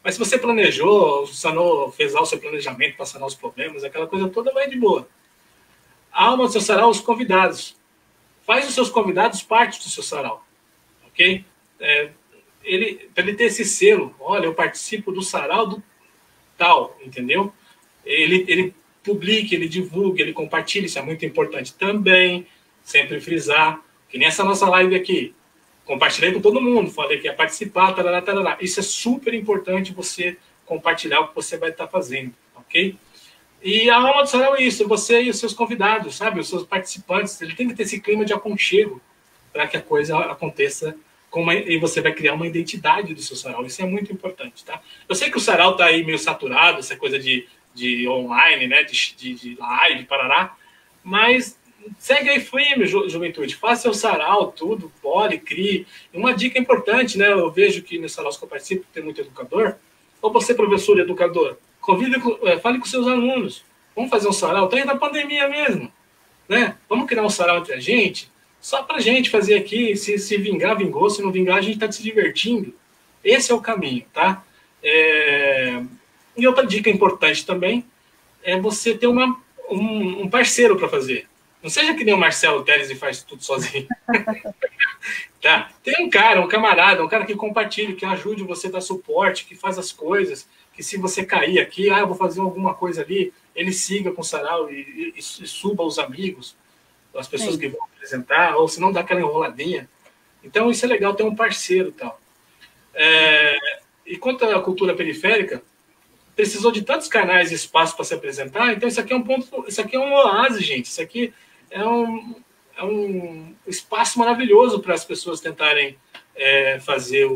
Mas se você planejou, fez lá o seu planejamento para sanar os problemas, aquela coisa toda vai de boa. A alma do seu sarau, os convidados. Faz os seus convidados parte do seu sarau, ok? Para ele ter esse selo, olha, eu participo do sarau do tal, entendeu? Ele publique, ele divulgue, ele compartilhe, isso é muito importante também, sempre frisar, que nessa nossa live aqui, compartilhei com todo mundo, falei que ia participar, tarará, tarará. Isso é super importante você compartilhar o que você vai estar fazendo, ok? E a alma do sarau é isso, você e os seus convidados, sabe? Os seus participantes, ele tem que ter esse clima de aconchego para que a coisa aconteça e você vai criar uma identidade do seu sarau. Isso é muito importante, tá? Eu sei que o sarau tá aí meio saturado, essa coisa de online, né? De live, parará, mas segue aí firme, juventude. Faça seu sarau, tudo, pole, crie. E uma dica importante, né? Eu vejo que nesse sarau que eu participo tem muito educador. Ou você, professor e educador, fale com seus alunos. Vamos fazer um sarau, tem da pandemia mesmo, né? Vamos criar um sarau entre a gente, só pra gente fazer aqui, se vingar, vingou, se não vingar, a gente tá se divertindo. Esse é o caminho, tá? E outra dica importante também é você ter um parceiro para fazer. Não seja que nem o Marcelo Teles e faz tudo sozinho. Tá? Tem um cara, um camarada, um cara que compartilha, que ajude você, dá suporte, que faz as coisas, que se você cair aqui, eu vou fazer alguma coisa ali, ele siga com o sarau e suba os amigos, as pessoas que vão apresentar, ou se não dá aquela enroladinha. Então isso é legal, ter um parceiro e tal. E quanto à cultura periférica, precisou de tantos canais e espaço para se apresentar, então isso aqui é um ponto, isso aqui é um oásis, gente, isso aqui é um espaço maravilhoso para as pessoas tentarem fazer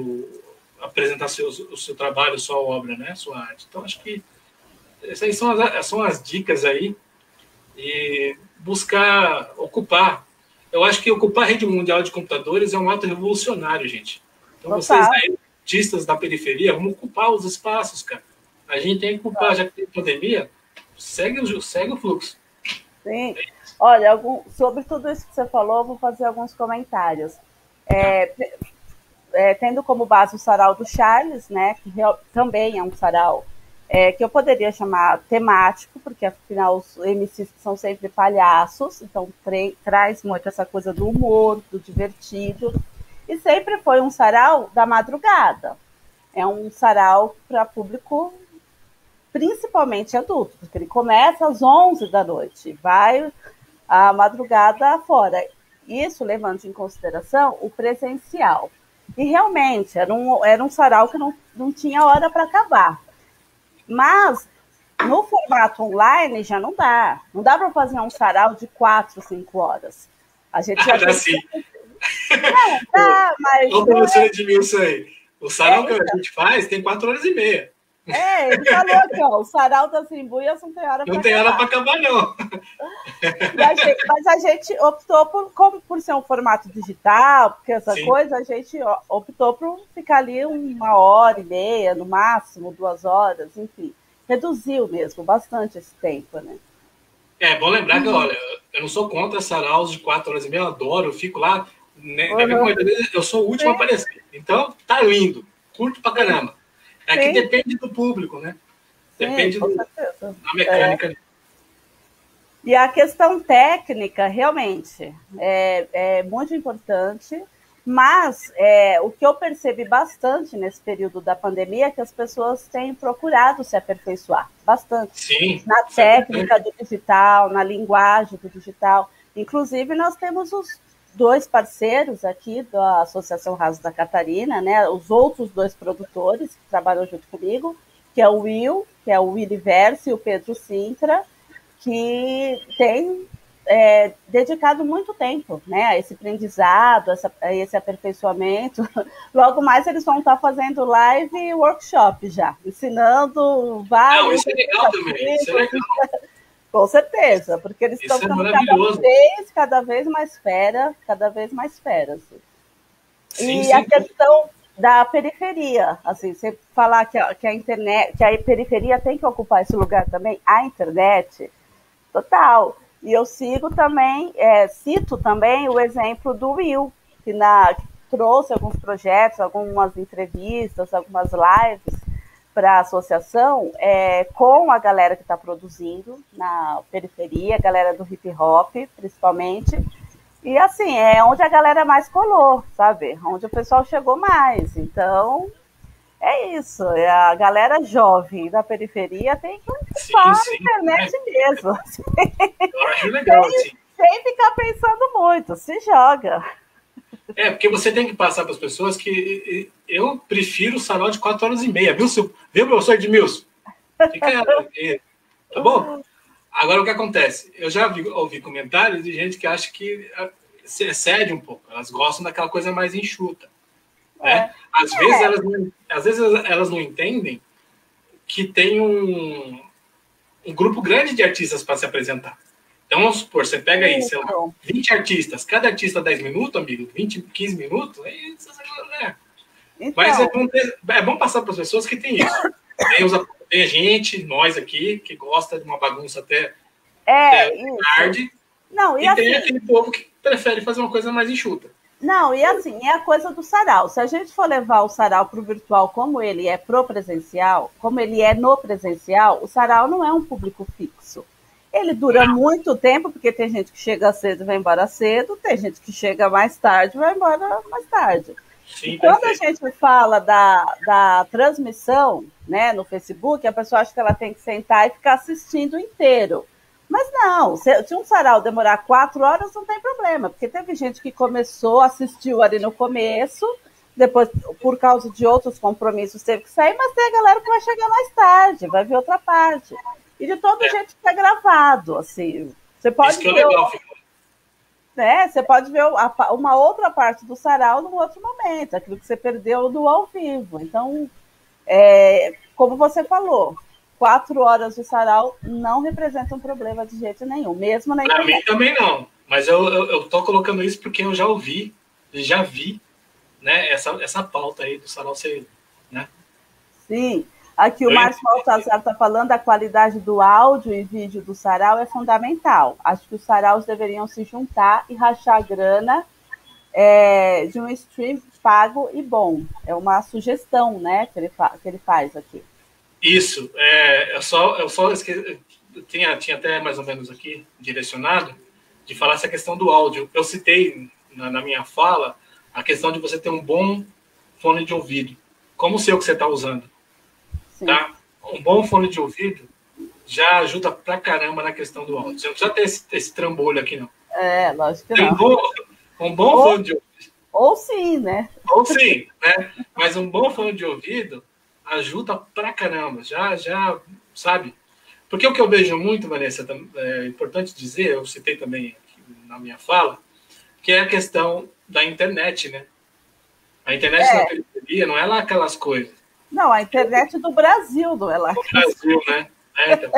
apresentar o seu trabalho, sua obra, né, sua arte. Então acho que essas aí são as dicas aí, e buscar ocupar. Eu acho que ocupar a rede mundial de computadores é um ato revolucionário, gente. Então vocês aí, artistas da periferia, vamos ocupar os espaços, cara. A gente tem que ocupar, já que tem pandemia, segue o fluxo. Sim. Olha, sobre tudo isso que você falou, vou fazer alguns comentários. Tendo como base o sarau do Charles, né, que também é um sarau que eu poderia chamar temático, porque afinal os MCs são sempre palhaços, então traz muito essa coisa do humor, do divertido, e sempre foi um sarau da madrugada. É um sarau para público principalmente adulto, porque ele começa às 11 da noite, vai a madrugada fora. Isso levando em consideração o presencial. E realmente era um sarau que não tinha hora para acabar. Mas no formato online já não dá. Não dá para fazer um sarau de 4, 5 horas. A gente já dá sim. Não, dá, mas... Olha o professor Edmilson aí. O sarau que a gente faz tem 4 horas e meia. Ele falou aqui, ó, o sarau das Imbuias não tem hora para acabar. Não tem hora para acabar, não. Mas a gente optou por ser um formato digital, porque essa coisa, a gente optou por ficar ali 1h30, no máximo 2 horas, enfim. Reduziu mesmo bastante esse tempo, né? É bom lembrar que, olha, eu não sou contra saraus de 4 horas e meia, eu adoro, eu fico lá, né, eu sou o último a aparecer. Então, tá lindo, curto pra caramba. É que depende do público, né? Depende da mecânica. E a questão técnica, realmente, é muito importante, mas o que eu percebi bastante nesse período da pandemia é que as pessoas têm procurado se aperfeiçoar bastante. Sim, na técnica do digital, na linguagem do digital. Inclusive, nós temos os 2 parceiros aqui da Associação Raso da Catarina, né? Os outros 2 produtores que trabalham junto comigo, que é o Will, que é o Williverso, e o Pedro Sintra, que tem dedicado muito tempo, né, a esse aprendizado, a esse aperfeiçoamento. Logo mais eles vão estar fazendo live e workshop já, ensinando vários... Não, isso é legal também, isso é legal. Com certeza, porque eles estão ficando cada vez mais feras. E a questão da periferia, assim, você falar que a internet, que a periferia tem que ocupar esse lugar também, a internet, total. E eu cito também o exemplo do Will, que trouxe alguns projetos, algumas entrevistas, algumas lives para a associação, com a galera que está produzindo na periferia, a galera do hip hop, principalmente. E assim, é onde a galera mais colou, sabe? Onde o pessoal chegou mais. Então, é isso. A galera jovem da periferia tem que ocupar a internet mesmo. Eu acho legal, sem ficar pensando muito, se joga. Porque você tem que passar para as pessoas que eu prefiro o sarau de 4 horas e meia, viu, professor Edmilson? Fica tá bom? Agora, o que acontece? Eu já ouvi comentários de gente que acha que se excede um pouco. Elas gostam daquela coisa mais enxuta. Né? Às vezes elas não entendem que tem um grupo grande de artistas para se apresentar. Então, vamos supor, você pega aí, sei lá, 20 artistas, cada artista 10 minutos, amigo, 20, 15 minutos, né? Então... Mas é bom passar para as pessoas que tem isso. Tem Tem gente, nós aqui, que gosta de uma bagunça até tarde. Não, e tem aquele povo que prefere fazer uma coisa mais enxuta. Não, e assim, é a coisa do sarau. Se a gente for levar o sarau para o virtual como ele é pro presencial, como ele é no presencial, o sarau não é um público fixo. Ele dura muito tempo, porque tem gente que chega cedo e vai embora cedo, tem gente que chega mais tarde e vai embora mais tarde. Sim, e quando a gente fala da transmissão, né, no Facebook, a pessoa acha que ela tem que sentar e ficar assistindo inteiro. Mas não, se um sarau demorar 4 horas, não tem problema, porque teve gente que começou, assistiu ali no começo, depois, por causa de outros compromissos, teve que sair, mas tem a galera que vai chegar mais tarde, vai ver outra parte. E de todo jeito fica gravado, assim. Você pode ver, né, você pode ver uma outra parte do sarau num outro momento, aquilo que você perdeu no ao vivo. Então, como você falou, 4 horas de sarau não representam problema de jeito nenhum, mesmo na internet. Para mim também não, mas eu tô colocando isso porque eu já vi, né, essa pauta aí do sarau ser, né? Sim, aqui o Márcio Baltazar está falando, a qualidade do áudio e vídeo do sarau é fundamental. Acho que os saraus deveriam se juntar e rachar grana de um stream pago e bom. É uma sugestão, né, que ele faz aqui. Isso, eu só esqueci, tinha até mais ou menos aqui direcionado de falar essa questão do áudio. Eu citei na minha fala a questão de você ter um bom fone de ouvido, como o seu que você está usando. Tá? Um bom fone de ouvido já ajuda pra caramba na questão do áudio. Você não precisa ter esse trambolho aqui, não. Lógico que não. Um bom fone de ouvido. Ou sim, né? Ou sim, né? Mas um bom fone de ouvido ajuda pra caramba, já, sabe? Porque o que eu vejo muito, Vanessa, é importante dizer, eu citei também na minha fala, que é a questão da internet, né? A internet na periferia não é lá aquelas coisas. Não, a internet do Brasil não é lá. Do Brasil, né? Então,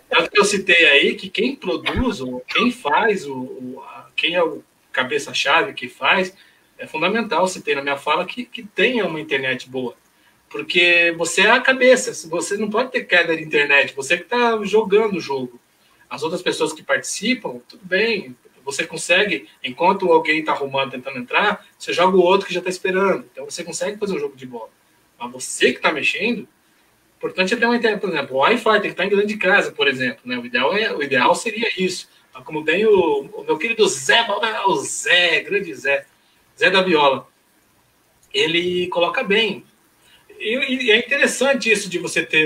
tanto que eu citei aí que quem produz, ou quem faz, quem é o cabeça-chave que faz, é fundamental, citei na minha fala, que tenha uma internet boa. Porque você é a cabeça, você não pode ter queda de internet, você que está jogando o jogo. As outras pessoas que participam, tudo bem, você consegue, enquanto alguém está arrumando, tentando entrar, você joga o outro que já está esperando. Então você consegue fazer um jogo de bola. Mas você que está mexendo, o importante é ter uma internet, por exemplo, o Wi-Fi tem que estar em grande de casa, por exemplo. Né? O ideal seria isso. Como bem o meu querido Zé, grande Zé da Viola, ele coloca bem. E é interessante isso de você ter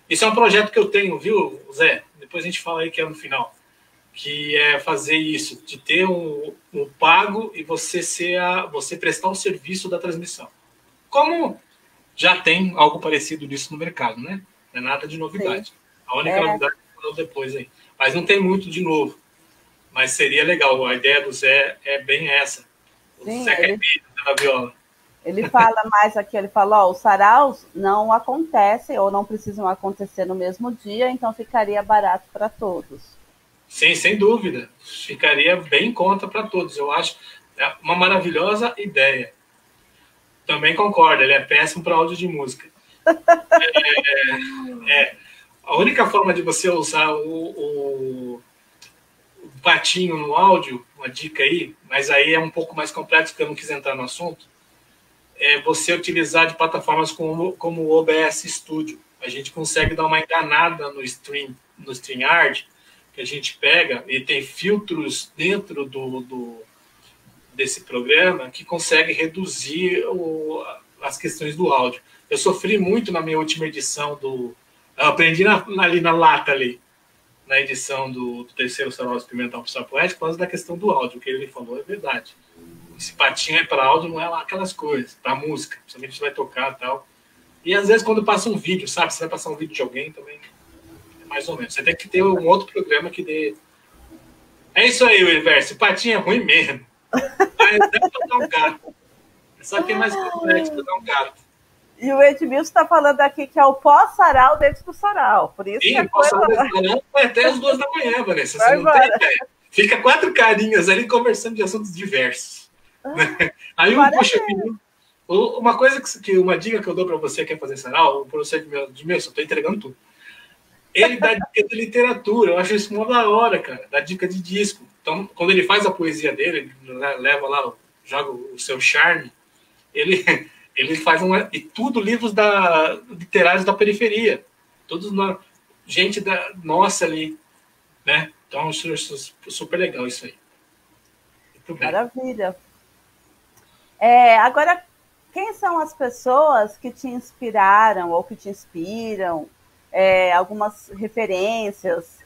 Isso é um projeto que eu tenho, viu, Zé? Depois a gente fala aí que é no final. Que é fazer isso, de ter um pago e você prestar o serviço da transmissão. Como já tem algo parecido nisso no mercado, né? Não é nada de novidade. Sim. A única novidade é depois aí. Mas não tem muito de novo. Mas seria legal. A ideia do Zé é bem essa. O Sim, Zé Caipira, da Viola. Ele fala mais aqui, ele fala, os saraus não acontecem ou não precisam acontecer no mesmo dia, então ficaria barato para todos. Sim, sem dúvida. Ficaria bem em conta para todos. Eu acho uma maravilhosa ideia. Também concordo, ele é péssimo para áudio de música. A única forma de você usar o patinho no áudio, uma dica aí, mas aí é um pouco mais complexo porque eu não quis entrar no assunto, é você utilizar de plataformas como o OBS Studio. A gente consegue dar uma enganada no StreamYard, que a gente pega e tem filtros dentro desse programa que consegue reduzir as questões do áudio. Eu sofri muito na minha última edição eu aprendi ali na lata ali, na edição do terceiro Sarau Experimental para o Poético, por causa da questão do áudio. O que ele falou é verdade. Esse patinho é para áudio, não é lá aquelas coisas, para música, principalmente você vai tocar e tal. E às vezes quando passa um vídeo, sabe? Você vai passar um vídeo de alguém também, é mais ou menos. Você tem que ter um outro programa que dê. É isso aí, Universo. O patinho é ruim mesmo. Mas dá para dar um gato. Só que é mais complexo para dar um gato. E o Edmilson está falando aqui que é o pós-sarau dentro do sarau. Por isso Sim, que a pós-sarau dentro do sarau vai até as 2 da manhã, Vanessa. Você não tem ideia. Fica 4 carinhas ali conversando de assuntos diversos. Aí um puxa aqui, Uma coisa uma dica que eu dou para você que quer fazer sarau, o professor de meu, só estou entregando tudo. Ele dá dica de literatura, eu acho isso uma da hora, cara. Dá dica de disco. Então, quando ele faz a poesia dele, ele leva lá, joga o seu charme, ele faz e tudo livros literários da periferia. Todos gente nossa ali, né? Então, eu acho super legal isso aí. Muito bem. Maravilha. Agora, quem são as pessoas que te inspiraram ou que te inspiram? Algumas referências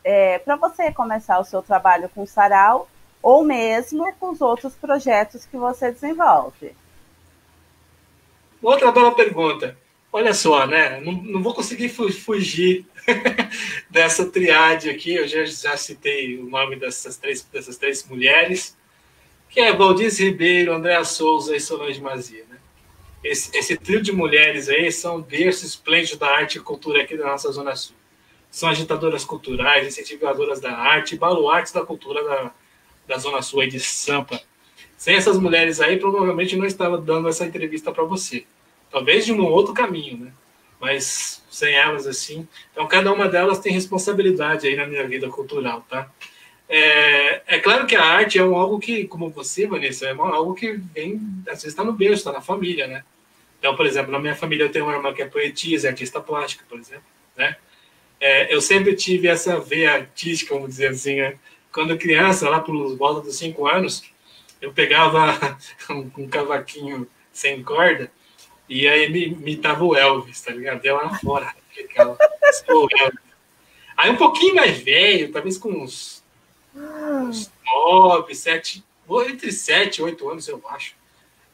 para você começar o seu trabalho com sarau ou mesmo com os outros projetos que você desenvolve. Outra bela pergunta. Olha só, né? Não vou conseguir fugir dessa triade aqui. Eu já citei o nome dessas três mulheres, que é Valdice Ribeiro, Andréa Souza e Solange Mazia. Né? Esse trio de mulheres aí são berço esplêndido da arte e cultura aqui da nossa Zona Sul. São agitadoras culturais, incentivadoras da arte, baluartes da cultura da Zona Sul aí de Sampa. Sem essas mulheres aí, provavelmente não estava dando essa entrevista para você. Talvez de um outro caminho, né? Mas sem elas, assim... Então, cada uma delas tem responsabilidade aí na minha vida cultural, tá? É claro que a arte é algo que, como você, Vanessa, é algo que vem... Às vezes está no berço, está na família, né? Então, por exemplo, na minha família eu tenho uma irmã que é poetisa, é artista plástica, por exemplo, né? Eu sempre tive essa veia artística, vamos dizer assim, né? Quando criança, lá por volta dos 5 anos... Eu pegava um cavaquinho sem corda e aí me imitava o Elvis, tá ligado? Eu lá fora. Aí um pouquinho mais velho, talvez com uns 9, 7, entre 7 e 8 anos, eu acho.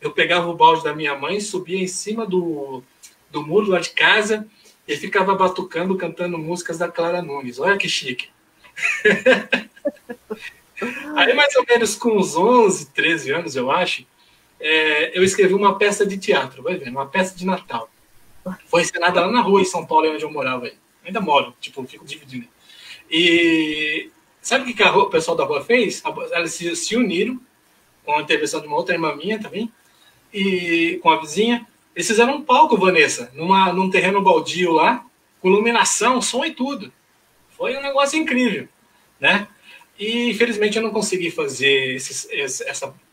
Eu pegava o balde da minha mãe, subia em cima do muro lá de casa e ficava batucando, cantando músicas da Clara Nunes. Olha que chique. Aí, mais ou menos com uns 11, 13 anos, eu acho, eu escrevi uma peça de teatro, vai ver, uma peça de Natal. Foi encenada lá na rua, em São Paulo, onde eu morava. Aí. Ainda moro, fico dividindo. E sabe o que o pessoal da rua fez? Elas se uniram, com a intervenção de uma outra irmã minha também, e com a vizinha. Eles fizeram um palco, Vanessa, num terreno baldio lá, com iluminação, som e tudo. Foi um negócio incrível, né? E, infelizmente, eu não consegui fazer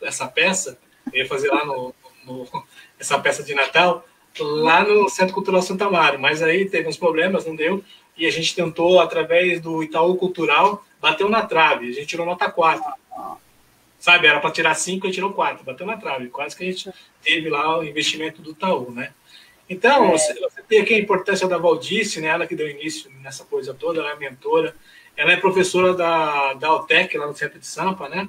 essa peça. Eu ia fazer lá essa peça de Natal, lá no Centro Cultural Santa Amaro. Mas aí teve uns problemas, não deu. E a gente tentou, através do Itaú Cultural, bateu na trave. A gente tirou nota 4. Sabe, era para tirar 5, a gente tirou 4. Bateu na trave. Quase que a gente teve lá o investimento do Itaú, né? Então, você tem aqui a importância da Valdice, né? Ela que deu início nessa coisa toda, ela é mentora. Ela é professora da UTEC, lá no centro de Sampa, né?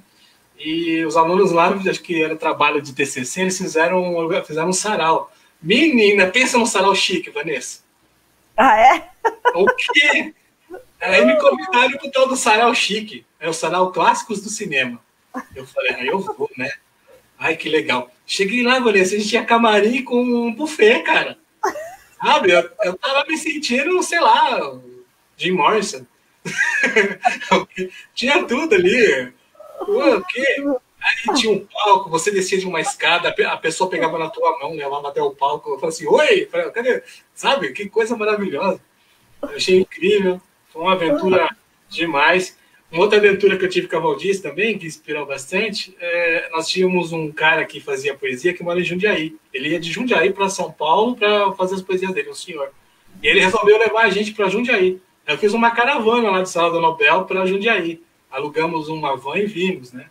E os alunos lá, acho que era trabalho de TCC, eles fizeram um sarau. Menina, pensa num sarau chique, Vanessa. Ah, é? O quê? Aí me convidaram para o tal do sarau chique. É o sarau Clássicos do Cinema. Eu falei, eu vou, né? Ai, que legal. Cheguei lá, Vanessa, a gente tinha camarim com um buffet, cara. Sabe? Eu tava me sentindo, sei lá, Jim Morrison. Tinha tudo ali. O quê? Aí tinha um palco, você descia de uma escada, a pessoa pegava na tua mão, levava até o palco. Eu falei assim, oi! Cadê? Sabe? Que coisa maravilhosa. Eu achei incrível. Foi uma aventura demais. Uma outra aventura que eu tive com a Valdice também, que inspirou bastante, nós tínhamos um cara que fazia poesia que mora em Jundiaí. Ele ia de Jundiaí para São Paulo para fazer as poesias dele, um senhor. E ele resolveu levar a gente para Jundiaí. Eu fiz uma caravana lá de Sala da Nobel para Jundiaí. Alugamos uma van e vimos, né?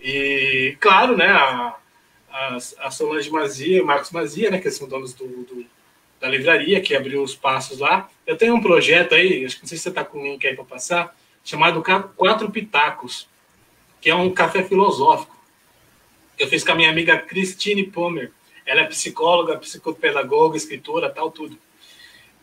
E, claro, né, a Solange Mazia e o Marcos Mazia, né, que são donos da livraria, que abriu os passos lá. Eu tenho um projeto aí, acho que não sei se você está com o link aí para passar, chamado 4 Pitacos, que é um café filosófico. Eu fiz com a minha amiga Christine Pomer. Ela é psicóloga, psicopedagoga, escritora, tal, tudo.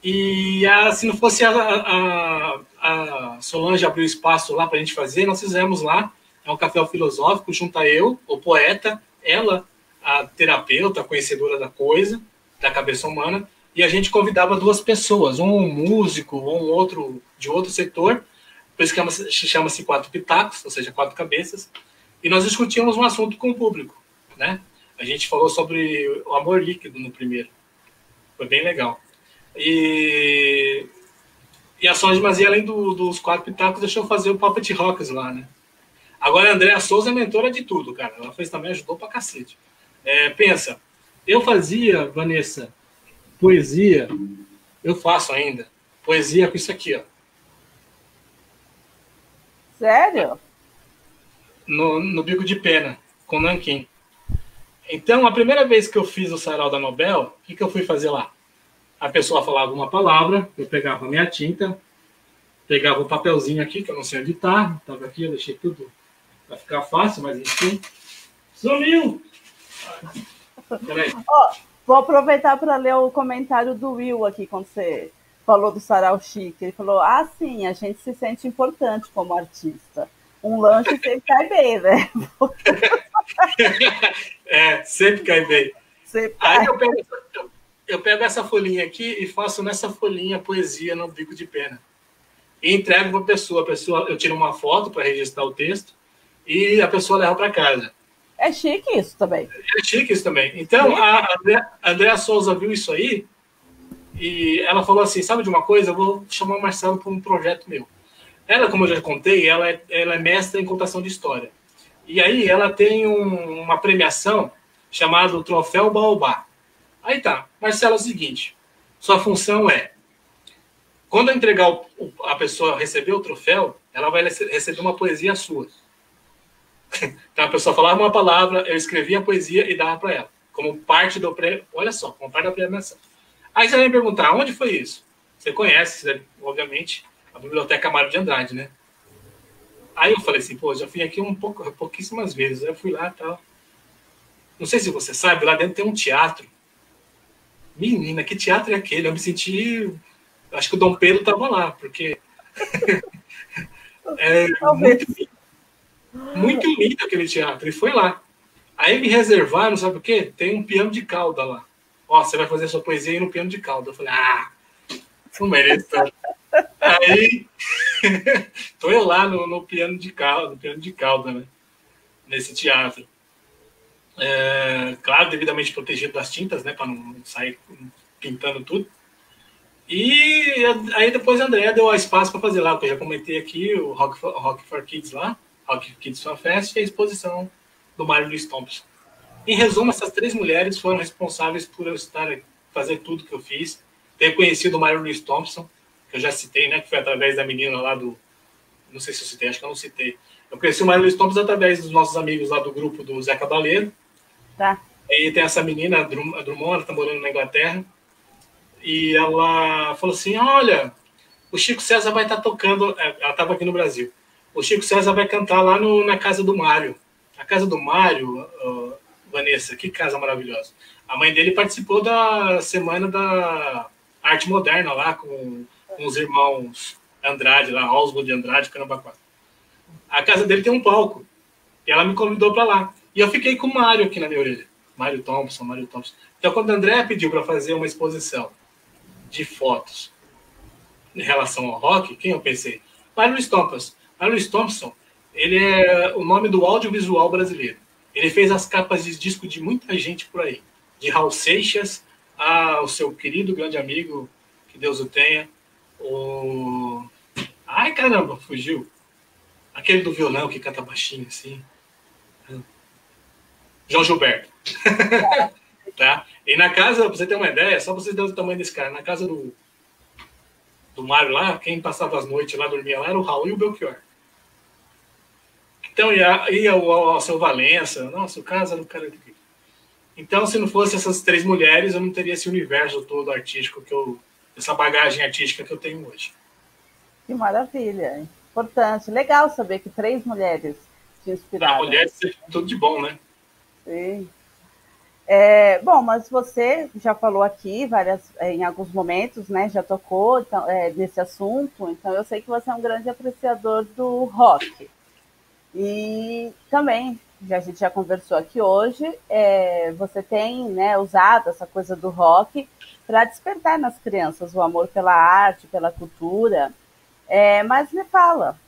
E se não fosse a Solange abrir o espaço lá para a gente fazer, nós fizemos lá. É um café filosófico, junta eu, o poeta, ela, a terapeuta, conhecedora da coisa, da cabeça humana, e a gente convidava 2 pessoas, um músico ou um outro de outro setor, por isso que chama-se 4 pitacos, ou seja, 4 cabeças, e nós discutíamos um assunto com o público, né? A gente falou sobre o amor líquido no primeiro. Foi bem legal. E a Solange Mazia, além dos 4 pitacos, deixou eu fazer o Puppet Rocks lá, né? Agora a Andréa Souza é mentora de tudo, cara. Ela fez também, ajudou pra cacete. Pensa, eu fazia, Vanessa, poesia, eu faço ainda, poesia com isso aqui, ó. Sério? No bico de pena, com nanquim. Então, a primeira vez que eu fiz o sarau da Nobel, o que eu fui fazer lá? A pessoa falava uma palavra, eu pegava a minha tinta, pegava o papelzinho aqui, que eu não sei onde tá, estava aqui, eu deixei tudo para ficar fácil, mas enfim. Sumiu! Peraí. Vou aproveitar para ler o comentário do Will aqui, quando você falou do sarau chique. Ele falou, sim, a gente se sente importante como artista. Um lanche sempre cai bem, né? Sempre cai bem. Sempre Aí eu pego essa folhinha aqui e faço nessa folhinha poesia no bico de pena. E entrego para a pessoa. Eu tiro uma foto para registrar o texto e a pessoa leva para casa. É chique isso também. É chique isso também. Então, a Andréa Souza viu isso aí e ela falou assim, sabe de uma coisa? Eu vou chamar o Marcelo para um projeto meu. Ela, como eu já contei, ela é mestra em contação de história. E aí ela tem uma premiação chamada Troféu Baobá. Aí tá, Marcelo, é o seguinte, sua função é, quando eu entregar a pessoa receber o troféu, ela vai receber uma poesia sua. Então a pessoa falava uma palavra, eu escrevia a poesia e dava para ela, como parte do prêmio, olha só, como parte da premiação. Aí você vai me perguntar, onde foi isso? Você conhece, obviamente, a Biblioteca Mário de Andrade, né? Aí eu falei assim, já fui aqui pouquíssimas vezes. Aí eu fui lá e tal. Não sei se você sabe, lá dentro tem um teatro. Menina, que teatro é aquele? Eu me senti... Acho que o Dom Pedro estava lá, porque... muito lindo aquele teatro. E foi lá. Aí me reservaram, sabe o quê? Tem um piano de cauda lá. Você vai fazer sua poesia aí no piano de cauda. Eu falei, não mereço tanto. Aí, tô eu lá no piano de cauda, né? Nesse teatro. Claro, devidamente protegido das tintas, né? Para não sair pintando tudo. E aí depois a Andrea deu espaço para fazer lá, que eu já comentei aqui, o Rock for Kids lá, Rock Kids Fan Fest, e a exposição do Mário Luiz Thompson. Em resumo, essas 3 mulheres foram responsáveis por eu fazer tudo que eu fiz, ter conhecido o Mário Luiz Thompson, que eu já citei, né, que foi através da menina lá do... Não sei se eu citei, acho que eu não citei. Eu conheci o Mário Luiz Thompson através dos nossos amigos lá do grupo do Zé Cabaleiro. Tá. E tem essa menina, a Drummond, ela tá morando na Inglaterra. E ela falou assim, olha, o Chico César vai estar tocando... Ela estava aqui no Brasil. O Chico César vai cantar lá na casa do Mário. A casa do Mário, Vanessa, que casa maravilhosa. A mãe dele participou da Semana da Arte Moderna lá com os irmãos Andrade, lá, Oswald de Andrade, Caramba. A casa dele tem um palco. E ela me convidou para lá. E eu fiquei com o Mário aqui na minha orelha. Mário Thompson. Então, quando a André pediu para fazer uma exposição de fotos em relação ao rock, quem eu pensei? Mário Luiz Thompson. Mário Luiz Thompson, ele é o nome do audiovisual brasileiro. Ele fez as capas de disco de muita gente por aí. De Raul Seixas, o seu querido grande amigo, que Deus o tenha, Ai, caramba, fugiu. Aquele do violão que canta baixinho, assim. João Gilberto. Tá? E na casa, pra você ter uma ideia, só pra vocês terem o tamanho desse cara, na casa do Mário lá, quem passava as noites lá, dormia lá, era o Raul e o Belchior. Então ia o seu Valença, nossa, o caso era um cara incrível. Então, se não fosse essas 3 mulheres, eu não teria esse universo todo artístico, essa bagagem artística que eu tenho hoje. Que maravilha, importante. Legal saber que 3 mulheres te inspiraram. Mulheres, tudo de bom, né? Sim. Bom, mas você já falou aqui em alguns momentos, né? Já tocou então, nesse assunto, então eu sei que você é um grande apreciador do rock. E também, a gente já conversou aqui hoje, você tem, né, usado essa coisa do rock para despertar nas crianças o amor pela arte, pela cultura. Mas me fala,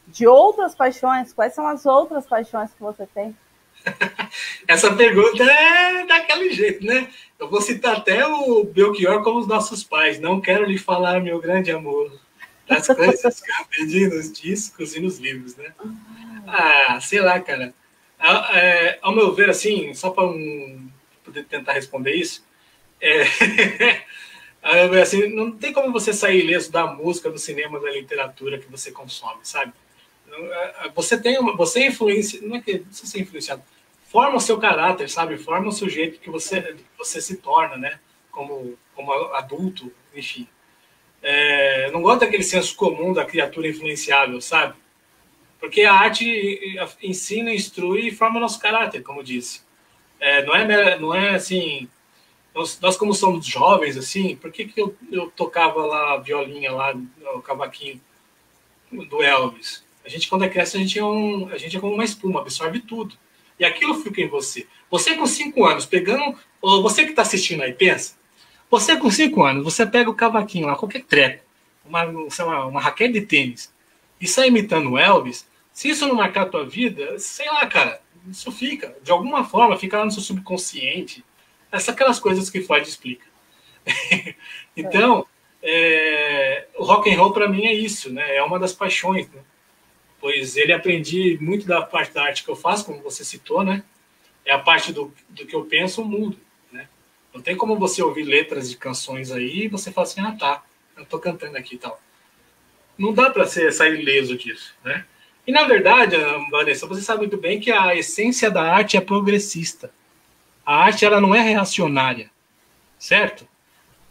de outras paixões, quais são as outras paixões que você tem? Essa pergunta é daquele jeito, né? Eu vou citar até o Belchior como os nossos pais. Não quero lhe falar, meu grande amor, das coisas que eu aprendi nos discos e nos livros, né? Ah, sei lá, cara. Ao meu ver, assim, só para poder tentar responder isso, assim, não tem como você sair ileso da música, do cinema, da literatura que você consome, sabe? Você tem você influencia, não é que você é influenciado, forma o seu caráter, sabe? Forma o sujeito que você se torna, né? Como adulto, enfim. Não gosto daquele senso comum da criatura influenciável, sabe? Porque a arte ensina, instrui e forma o nosso caráter, como disse. Não é assim. Nós, como somos jovens, assim, por que eu tocava lá a violinha, lá, o cavaquinho do Elvis? A gente, quando é criança, a gente é como uma espuma, absorve tudo. E aquilo fica em você. Você com 5 anos, pegando. Ou você que está assistindo aí, pensa. Você com 5 anos, você pega o cavaquinho lá, qualquer treco, sei lá, uma raquete de tênis, e sai imitando o Elvis. Se isso não marcar a tua vida, sei lá, cara, isso fica. De alguma forma, fica lá no seu subconsciente. Aquelas coisas que Freud explica. Então, o rock and roll para mim é isso, né? É uma das paixões, né? Pois ele aprendi muito da parte da arte que eu faço, como você citou, né? É a parte do que eu penso, o mundo, né? Não tem como você ouvir letras de canções aí e você fala assim, ah, tá, eu tô cantando aqui e tal. Não dá para sair ileso disso, né? E, na verdade, Vanessa, você sabe muito bem que a essência da arte é progressista. A arte, ela não é reacionária, certo?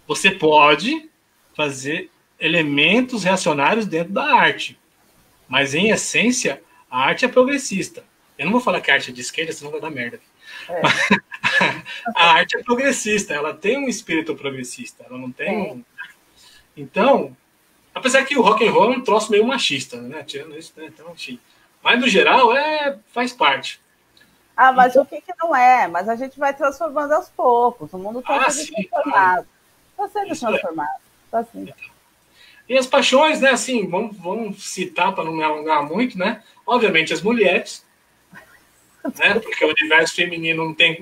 Você pode fazer elementos reacionários dentro da arte, mas, em essência, a arte é progressista. Eu não vou falar que a arte é de esquerda, senão vai dar merda. A arte é progressista, ela tem um espírito progressista, ela não tem Então, apesar que o rock and roll é um troço meio machista, né? Tirando isso, né? Então, enfim. Mas, no geral, faz parte. Mas então, o que não é? Mas a gente vai transformando aos poucos. O mundo está sendo transformado. Está sendo transformado. Tá assim. Então. E as paixões, né? Assim, vamos citar para não me alongar muito, né? Obviamente, as mulheres, né? Porque o universo feminino não tem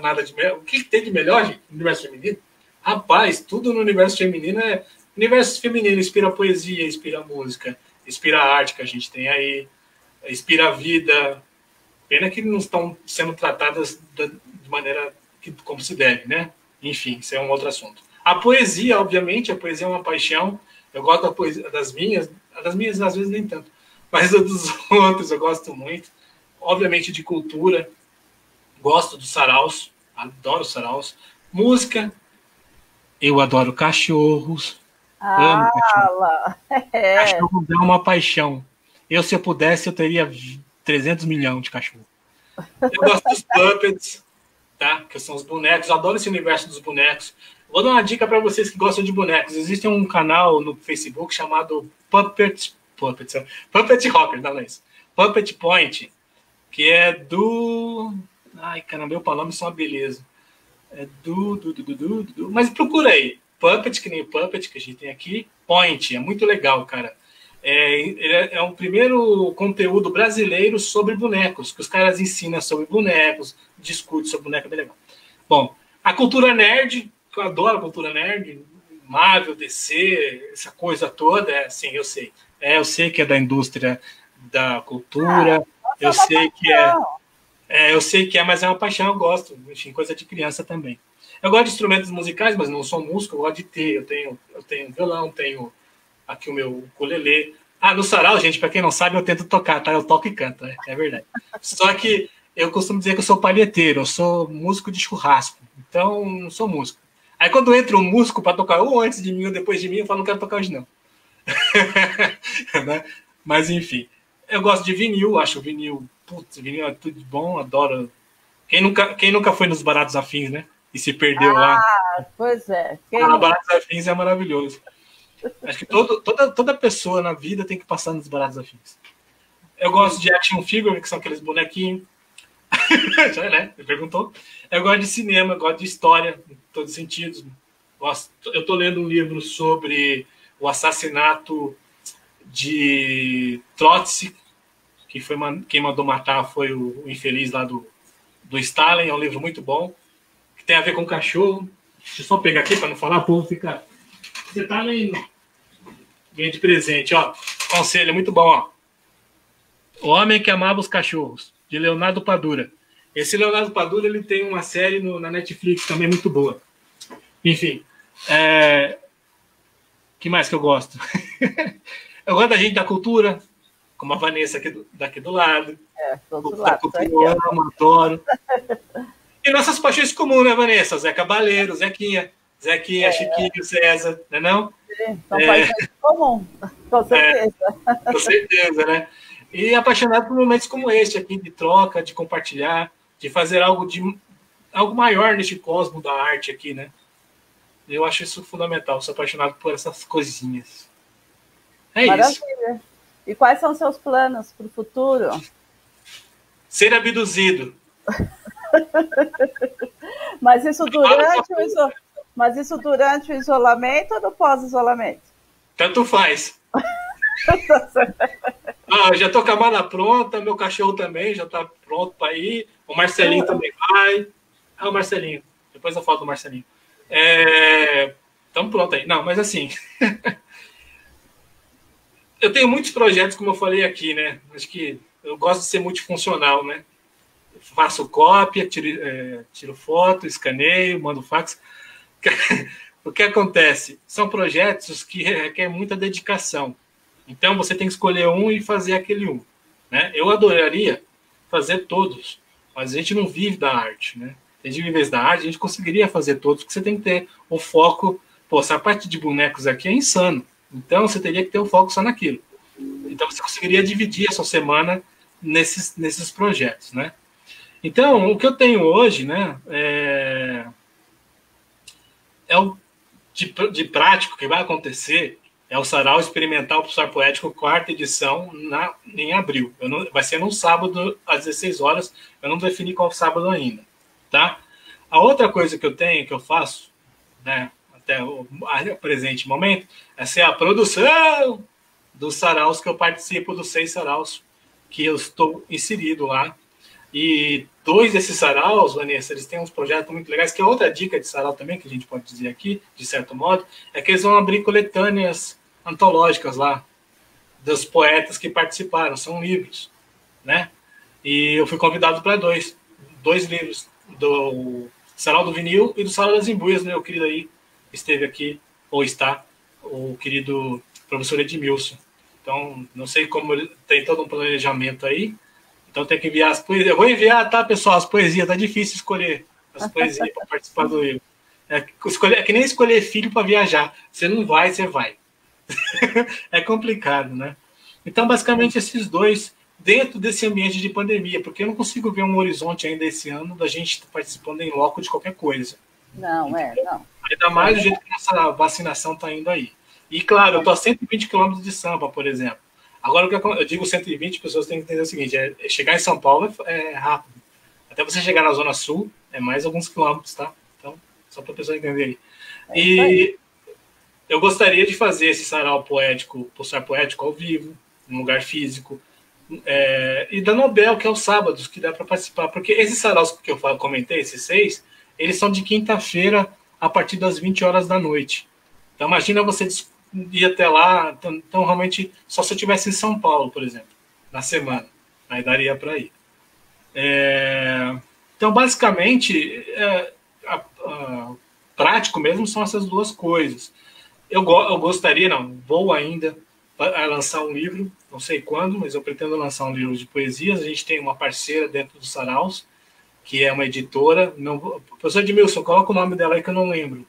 nada de melhor. O que tem de melhor, gente, no universo feminino? Rapaz, tudo no universo feminino é. O universo feminino inspira poesia, inspira música, inspira a arte que a gente tem aí, inspira a vida. Pena que não estão sendo tratadas de maneira como se deve, né? Enfim, isso é um outro assunto. A poesia, obviamente, a poesia é uma paixão. Eu gosto da poesia das minhas às vezes nem tanto, mas a dos outros eu gosto muito. Obviamente de cultura, gosto dos saraus, adoro saraus. Música, eu adoro cachorros. Amo cachorro. Cachorro é uma paixão. Se eu pudesse, eu teria 300 milhões de cachorro. Eu gosto dos puppets, tá? Que são os bonecos. Eu adoro esse universo dos bonecos. Vou dar uma dica para vocês que gostam de bonecos. Existe um canal no Facebook chamado Puppet Rocker, não é isso? Puppet Point, que é do... Ai, caramba, o nome é uma beleza. É Mas procura aí. Puppet, que nem o Puppet que a gente tem aqui. Point, é muito legal, cara. É um primeiro conteúdo brasileiro sobre bonecos, que os caras ensinam sobre bonecos, discutem sobre boneco, é bem legal. Bom, a cultura nerd, que eu adoro a cultura nerd, Marvel, DC, essa coisa toda, assim, eu sei. Eu sei que é da indústria da cultura, eu sei que é, mas é uma paixão, eu gosto, enfim, coisa de criança também. Eu gosto de instrumentos musicais, mas não sou músico, eu gosto de ter, eu tenho violão, tenho aqui o meu ukulele. No sarau, gente, para quem não sabe, eu tento tocar, tá? Eu toco e canto, né? É verdade. Só que eu costumo dizer que eu sou palheteiro, eu sou músico de churrasco, então não sou músico. Aí quando entra um músico para tocar ou antes de mim ou depois de mim, eu falo, não quero tocar hoje não. Né? Mas enfim, eu gosto de vinil, acho o vinil, vinil é tudo bom, adoro. Quem nunca foi nos Baratos Afins, né? E se perdeu lá. Pois é. Baratos Afins é maravilhoso. Acho que toda pessoa na vida tem que passar nos Baratos Afins. Eu gosto de action figure, que são aqueles bonequinhos. Já, né? Você perguntou. Eu gosto de cinema, eu gosto de história, em todos os sentidos. Eu estou lendo um livro sobre o assassinato de Trotsky, que foi quem mandou matar foi o infeliz lá do Stalin, é um livro muito bom, que tem a ver com cachorro. Deixa eu só pegar aqui para não falar, o povo fica... Você tá lendo? Ganha de presente, ó. Conselho muito bom, ó. O Homem que Amava os Cachorros, de Leonardo Padura. Esse Leonardo Padura, ele tem uma série na Netflix também muito boa. Enfim, que mais que eu gosto? Eu gosto da gente da cultura, como a Vanessa daqui do lado. Todo lado. Eu amo, adoro. E nossas paixões comuns, né, Vanessa? Zé Cabaleiro, Zequinha, Chiquinho, César, não é não? São paixões comuns, com certeza. Com certeza, né? E apaixonado por momentos como este aqui, de troca, de compartilhar, de fazer algo maior neste cosmo da arte aqui, né? Eu acho isso fundamental, sou apaixonado por essas coisinhas. Maravilha. Isso. E quais são seus planos para o futuro? Ser abduzido. Mas isso durante o isolamento ou no pós-isolamento? Tanto faz. Eu já tô com a mala pronta, meu cachorro também já tá pronto para ir, o Marcelinho também vai. O Marcelinho, depois eu falo do Marcelinho. Estamos pronto aí. Não, mas assim, eu tenho muitos projetos, como eu falei aqui, né? Acho que eu gosto de ser multifuncional, né? Faço cópia, tiro foto, escaneio, mando fax. O que acontece? São projetos que requerem muita dedicação. Então, você tem que escolher um e fazer aquele um. Né? Eu adoraria fazer todos, mas a gente não vive da arte. Né? Se a gente vivesse da arte, a gente conseguiria fazer todos, porque você tem que ter o foco. Pô, essa parte de bonecos aqui é insano. Então, você teria que ter o foco só naquilo. Então, você conseguiria dividir a sua semana nesses projetos. Né? Então, o que eu tenho hoje, né, o de prático que vai acontecer é o Sarau Experimental Pulsar Poético, 4ª edição, em abril. Vai ser no sábado, às 16 horas. Eu não defini qual sábado ainda. Tá? A outra coisa que eu tenho, que eu faço, né, até o presente momento, é ser a produção dos saraus que eu participo, dos 6 saraus que eu estou inserido lá. E 2 desses saraus, Vanessa, eles têm uns projetos muito legais, que é outra dica de sarau também, que a gente pode dizer aqui, de certo modo, é que eles vão abrir coletâneas antológicas lá, dos poetas que participaram, são livros, né? E eu fui convidado para 2 livros, do Sarau do Vinil e do Sarau das Imbuias, meu querido aí, esteve aqui, ou está, o querido professor Edmilson. Então, não sei como ele tem todo um planejamento aí, então tem que enviar as poesias. Eu vou enviar, tá, pessoal, as poesias. Tá difícil escolher as poesias para participar do livro. É que nem escolher filho para viajar. Você não vai, você vai. É complicado, né? Então, basicamente, esses 2 dentro desse ambiente de pandemia, porque eu não consigo ver um horizonte ainda esse ano da gente participando em loco de qualquer coisa. Não. Ainda mais do jeito que essa vacinação está indo aí. E, claro, eu estou a 120 quilômetros de Sampa, por exemplo. Agora, eu digo 120, pessoas têm que entender o seguinte, chegar em São Paulo é rápido. Até você chegar na Zona Sul, é mais alguns quilômetros, tá? Então, só para a pessoa entender aí. E eu gostaria de fazer esse sarau poético, pulsar poético ao vivo, num lugar físico, e da Nobel, que é os sábados, que dá para participar. Porque esses saraus que eu comentei, esses 6, eles são de quinta-feira a partir das 20 horas da noite. Então, imagina você ir até lá, então realmente só se eu estivesse em São Paulo, por exemplo, na semana, aí daria para ir. Então, basicamente, prático mesmo são essas 2 coisas. Eu gostaria, vou ainda lançar um livro, não sei quando, mas eu pretendo lançar um livro de poesias. A gente tem uma parceira dentro do Saraus, que é uma editora. Professor Edmilson, coloca o nome dela aí que eu não lembro.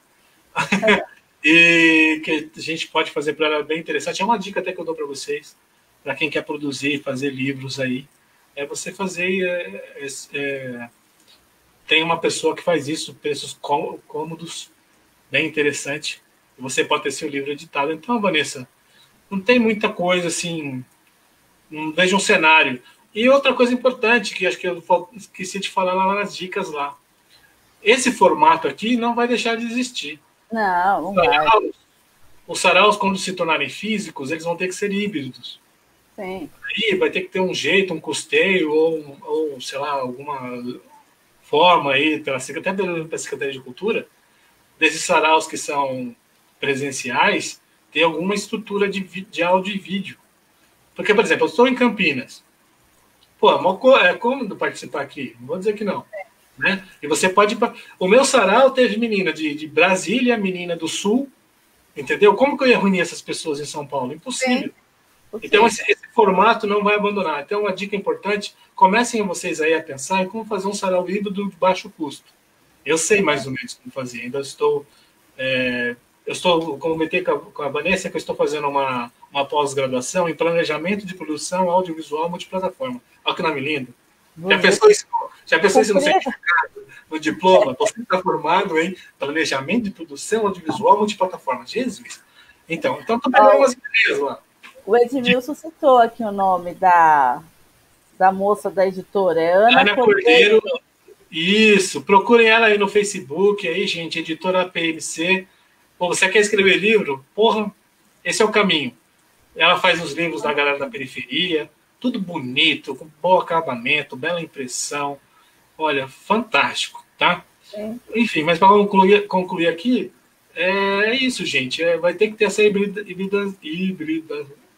E que a gente pode fazer para ela bem interessante. É uma dica até que eu dou para vocês, para quem quer produzir e fazer livros aí. É você fazer... tem uma pessoa que faz isso, preços cômodos, bem interessante. E você pode ter seu livro editado. Então, Vanessa, não tem muita coisa assim... Não vejo um cenário. E outra coisa importante, que acho que eu esqueci de falar lá nas dicas lá. Esse formato aqui não vai deixar de existir. Não vai. Os saraus, quando se tornarem físicos, eles vão ter que ser híbridos. Sim. Aí vai ter que ter um jeito, um custeio, ou sei lá, alguma forma aí, até pela Secretaria de Cultura, desses saraus que são presenciais, ter alguma estrutura de áudio e vídeo. Porque, por exemplo, eu estou em Campinas. Pô, é cômodo participar aqui, não vou dizer que não. Né? E você pode. O meu sarau teve menina de Brasília, menina do Sul, entendeu? Como que eu ia reunir essas pessoas em São Paulo? Impossível. Sim. Então, esse formato não vai abandonar. Então, uma dica importante: comecem vocês aí a pensar em como fazer um sarau híbrido de baixo custo. Eu sei mais ou menos como fazer, ainda estou. Eu comentei com a Vanessa que eu estou fazendo uma pós-graduação em planejamento de produção audiovisual multiplataforma. Olha que nome lindo. Já pensou isso no certificado, no diploma? Você está formado em planejamento de produção audiovisual multiplataforma. Jesus! Então estou pegando umas ideias lá. O Edmilson citou aqui o nome da moça da editora. É Ana Cordeiro. Isso, procurem ela aí no Facebook, aí, gente, editora PMC. Pô, você quer escrever livro? Porra, esse é o caminho. Ela faz os livros da galera da periferia, tudo bonito, com bom acabamento, bela impressão. Olha, fantástico, tá? Enfim, mas para concluir aqui, é isso, gente. Vai ter que ter essa híbrida.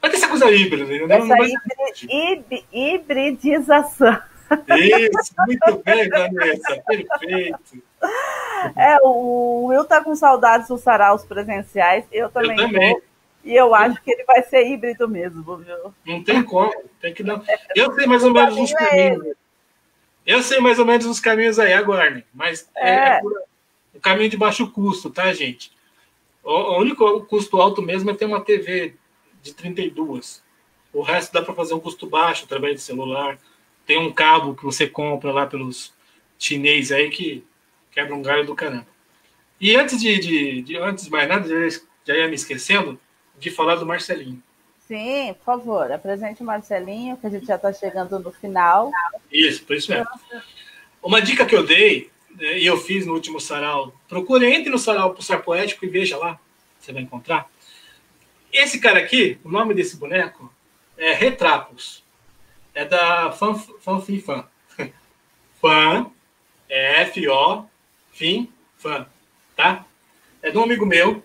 Vai ter essa coisa híbrida, entendeu? Hibridização. Isso, muito bem, Vanessa, perfeito. O Will tá com saudades dos saraus presenciais, eu também. Tô, e eu acho que ele vai ser híbrido mesmo, viu? Não tem como, tem que dar. Eu sei mais ou menos os caminhos. Eu sei mais ou menos os caminhos aí, aguardem. Mas é o caminho de baixo custo, tá, gente? O único custo alto mesmo é ter uma TV de 32. O resto dá para fazer um custo baixo através de celular. Tem um cabo que você compra lá pelos chineses aí que quebra um galho do caramba. E antes antes de mais nada, já ia me esquecendo de falar do Marcelinho. Sim, por favor, apresente o Marcelinho, que a gente já está chegando no final. Isso, por isso mesmo. Uma dica que eu dei, e eu fiz no último sarau, entre no sarau Pulsar Poético e veja lá, você vai encontrar. Esse cara aqui, o nome desse boneco é Retrapos. É da Fanfifan. Fan, F-O, Fim, Fan, tá? É de um amigo meu,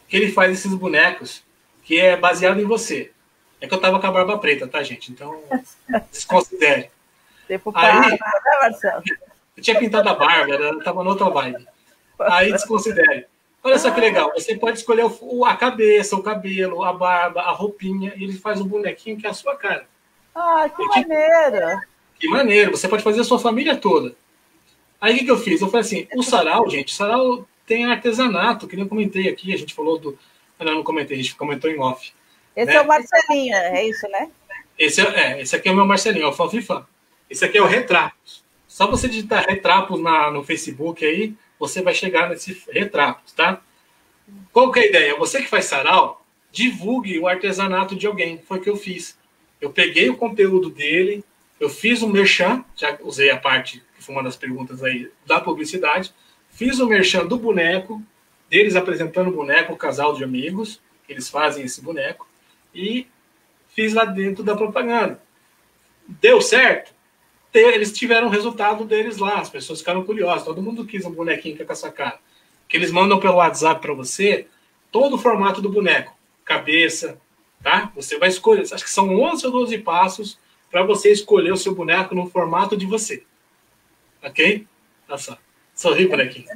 que ele faz esses bonecos, que é baseado em você. É que eu tava com a barba preta, tá, gente? Então, desconsidere. Aí, eu tinha pintado a barba, eu tava noutra vibe. Aí, desconsidere. Olha só que legal, você pode escolher a cabeça, o cabelo, a barba, a roupinha, e ele faz um bonequinho que é a sua cara. Ah, que maneiro! Que maneiro, você pode fazer a sua família toda. Aí o que eu fiz? Eu falei assim, o sarau, gente, o sarau tem artesanato, que nem eu comentei aqui, a gente falou do... Não comentei, a gente comentou em off. Esse é o Marcelinho, é isso, né? Esse aqui é o meu Marcelinho, é o Fanfifan. Esse aqui é o Retrapos. Só você digitar Retrapos no Facebook aí, você vai chegar nesse Retrapos, tá? Qual que é a ideia? Você que faz sarau, divulgue o artesanato de alguém. Foi o que eu fiz. Eu peguei o conteúdo dele, eu fiz um merchan, já usei a parte, que foi uma das perguntas aí, da publicidade, fiz o merchan do boneco, deles apresentando o boneco, o casal de amigos, eles fazem esse boneco, e fiz lá dentro da propaganda. Deu certo? Eles tiveram o resultado deles lá, as pessoas ficaram curiosas, todo mundo quis um bonequinho com essa cara. Que eles mandam pelo WhatsApp para você todo o formato do boneco, cabeça, tá? Você vai escolher, acho que são 11 ou 12 passos para você escolher o seu boneco no formato de você. Ok? Olha só. Sorri, bonequinho.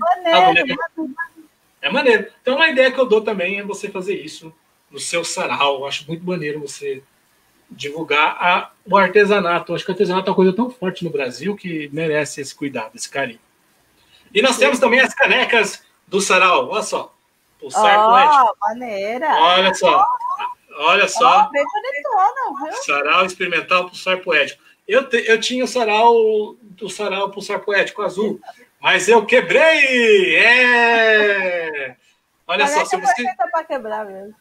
É maneiro. Então, uma ideia que eu dou também é você fazer isso no seu sarau. Eu acho muito maneiro você divulgar o artesanato. Eu acho que o artesanato é uma coisa tão forte no Brasil que merece esse cuidado, esse carinho. E nós temos também as canecas do sarau. Olha só. Pulsar Poético. Maneira. Olha só. Olha só. Bem bonitona, viu? Sarau experimental Pulsar Poético. Eu tinha o sarau Pulsar Poético azul, mas eu quebrei! Olha só, se você... para quebrar mesmo.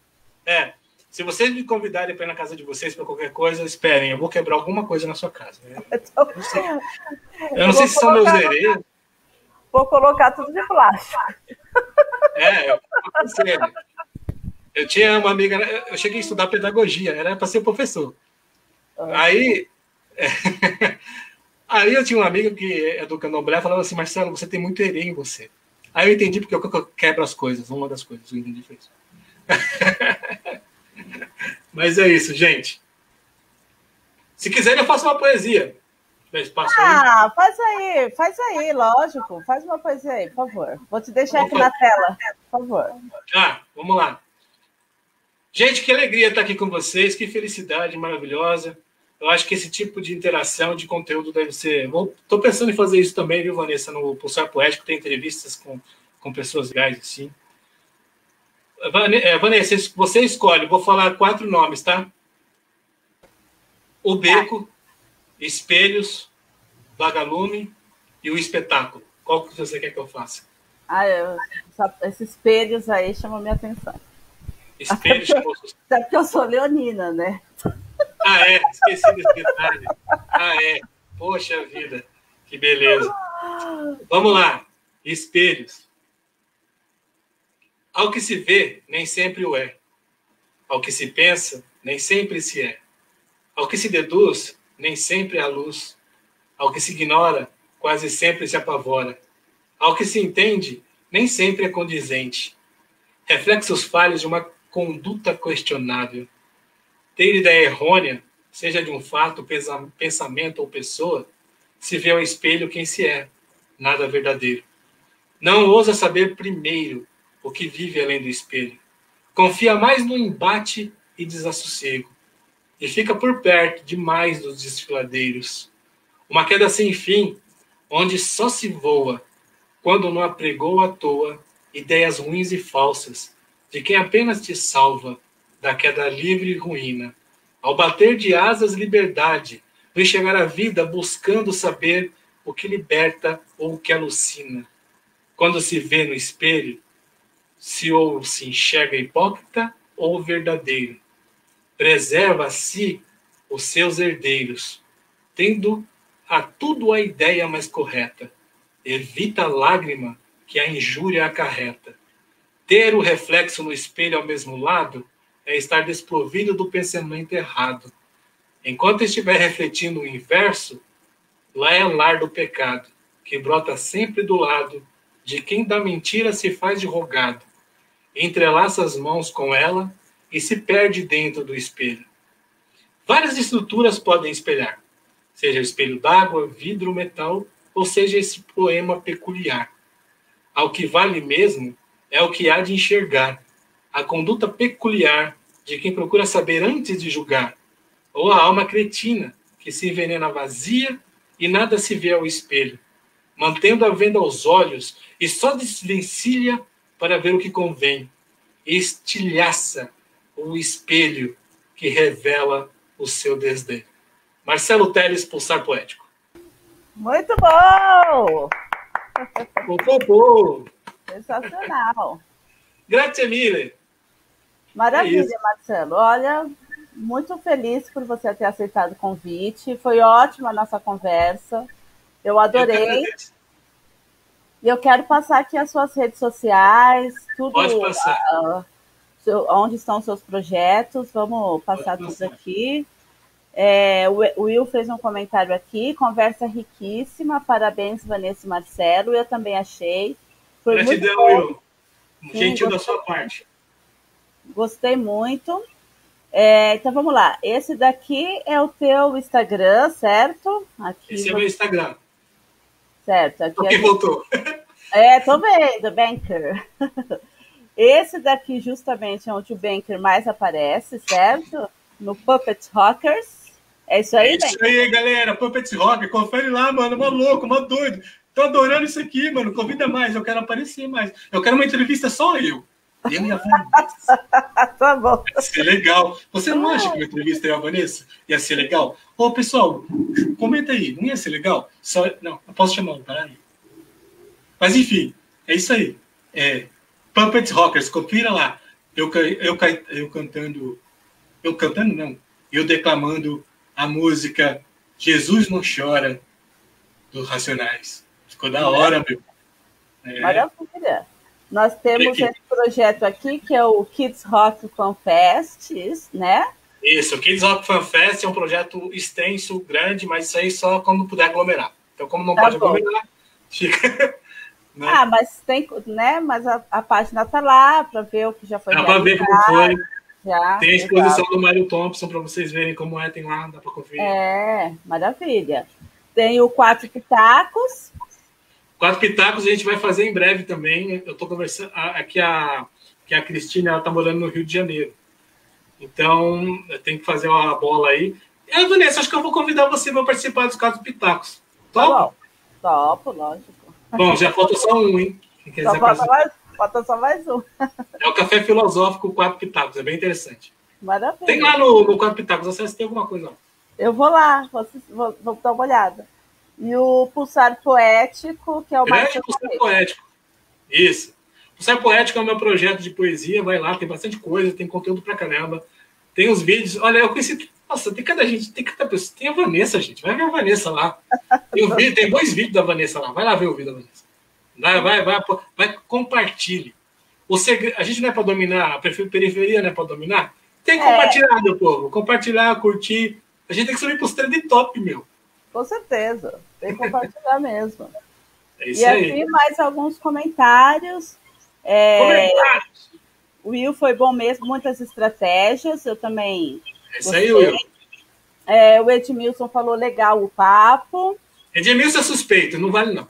Se vocês me convidarem para ir na casa de vocês para qualquer coisa, esperem, eu vou quebrar alguma coisa na sua casa. Eu não sei se são meus hereiros. Vou colocar tudo de plástico. Eu tinha uma amiga, eu cheguei a estudar pedagogia, era para ser professor. Aí, aí eu tinha um amigo que é do Candomblé, falava assim, Marcelo, você tem muito herê em você. Aí eu entendi porque eu quebro as coisas, uma das coisas, eu entendi foi isso. Mas é isso, gente. Se quiser, eu faço uma poesia. Faz aí, lógico. Faz uma poesia aí, por favor. Vou te deixar aqui na tela, por favor. Vamos lá. Gente, que alegria estar aqui com vocês, que felicidade maravilhosa. Eu acho que esse tipo de interação, de conteúdo deve ser... Estou pensando em fazer isso também, viu, Vanessa? No Pulsar Poético tem entrevistas com pessoas legais, assim. Vanessa, você escolhe. Vou falar 4 nomes, tá? O Beco, Espelhos, Vagalume e o Espetáculo. Qual que você quer que eu faça? Esses espelhos aí chamam minha atenção. Espelhos chamou... Até porque eu sou leonina, né? Esqueci desse detalhe. Poxa vida, que beleza. Vamos lá. Espelhos. Ao que se vê, nem sempre o é. Ao que se pensa, nem sempre se é. Ao que se deduz, nem sempre há luz. Ao que se ignora, quase sempre se apavora. Ao que se entende, nem sempre é condizente. Reflexos falhos de uma conduta questionável. Ter ideia errônea, seja de um fato, pensamento ou pessoa, se vê ao espelho quem se é, nada verdadeiro. Não ousa saber primeiro o que vive além do espelho. Confia mais no embate e desassossego. E fica por perto demais dos desfiladeiros. Uma queda sem fim, onde só se voa, quando não apregou à toa ideias ruins e falsas, de quem apenas te salva da queda livre e ruína. Ao bater de asas liberdade, vem chegar à vida buscando saber o que liberta ou o que alucina. Quando se vê no espelho, ou se enxerga hipócrita ou verdadeiro. Preserva a si os seus herdeiros, tendo a tudo a ideia mais correta. Evita a lágrima que a injúria acarreta. Ter o reflexo no espelho ao mesmo lado é estar desprovido do pensamento errado. Enquanto estiver refletindo o inverso, lá é lar do pecado, que brota sempre do lado de quem da mentira se faz de rogado. Entrelaça as mãos com ela e se perde dentro do espelho. Várias estruturas podem espelhar, seja espelho d'água, vidro, metal, ou seja esse poema peculiar. Ao que vale mesmo é o que há de enxergar, a conduta peculiar de quem procura saber antes de julgar, ou a alma cretina, que se envenena vazia e nada se vê ao espelho, mantendo a venda aos olhos e só desvencilha para ver o que convém, e estilhaça o espelho que revela o seu desdém. Marcelo Telles, Pulsar Poético. Muito bom! Sensacional. Grazie mille. Maravilha, Marcelo. Olha, muito feliz por você ter aceitado o convite. Foi ótima a nossa conversa. Eu adorei. E eu quero passar aqui as suas redes sociais, tudo. Pode passar. Onde estão os seus projetos. Vamos passar tudo aqui. O Will fez um comentário aqui, conversa riquíssima, parabéns, Vanessa e Marcelo, eu também achei. Foi gratidão, muito Will. Gentil da sua parte. Gostei muito. Então vamos lá. Esse daqui é o teu Instagram, certo? Aqui esse é o meu Instagram. Certo. Aqui voltou. Tô vendo, Banker. Esse daqui justamente é onde o Banker mais aparece, certo? No Puppet Rockers. É isso aí, Banker? É isso aí, galera. Puppet Rocker. Confere lá, mano. Maluco, doido. Tô adorando isso aqui, mano. Convida mais. Eu quero aparecer mais. Eu quero uma entrevista só eu. Eu e a Vanessa. Tá bom. Ia ser legal. Você não acha que uma entrevista eu e a Vanessa ia ser legal? Ô, pessoal, comenta aí. Não ia ser legal? Não, eu posso chamar o aí. Mas, enfim, é isso aí. Puppet Rockers, confira lá. Eu cantando... Eu cantando, não. Eu declamando a música Jesus Não Chora, do Racionais. Ficou da hora, meu. Maravilha. Nós temos esse projeto aqui, que é o Kids Rock Confest, né? Isso, o Kids Rock Fan Fest é um projeto extenso, grande, mas isso aí só quando puder aglomerar. Então, como não pode aglomerar, fica... Né? Mas tem, né? Mas a página tá lá para ver o que já foi realizado. Dá para ver como foi. Já, tem a exposição do Mário Thompson para vocês verem como é, tem lá, dá para conferir. Maravilha. Tem o Quatro Pitacos. Quatro Pitacos a gente vai fazer em breve também. Eu estou conversando aqui que a Cristina, ela está morando no Rio de Janeiro. Então, eu tenho que fazer uma bola aí. Vanessa, acho que eu vou convidar você para participar dos Quatro Pitacos. Topa? Topo, lógico. Bom, já falta só um, hein? Falta só mais um. É o Café Filosófico Quatro Pitacos, é bem interessante. Maravilha. Tem lá no Quatro Pitacos, não sei se tem alguma coisa lá. Eu vou lá, vou dar uma olhada. E o Pulsar Poético, que é o mais... Pulsar Poético. Isso. Pulsar Poético é o meu projeto de poesia, vai lá, tem bastante coisa, tem conteúdo pra caramba. Tem os vídeos, olha, eu conheci... Nossa, tem cada pessoa. Tem a Vanessa, gente. Vai ver a Vanessa lá. Tem 2 vídeos da Vanessa lá. Vai lá ver o vídeo da Vanessa. Vai compartilhe. A gente não é para dominar, a periferia não é para dominar. Tem que compartilhar, meu povo. Compartilhar, curtir. A gente tem que subir para os trend top, meu. Com certeza. Tem que compartilhar mesmo. É isso aí. E aqui mais alguns comentários. Comentários. O Will foi bom mesmo, muitas estratégias. Eu também... É isso aí, Will. O Edmilson falou legal o papo. Edmilson é suspeito, não vale não.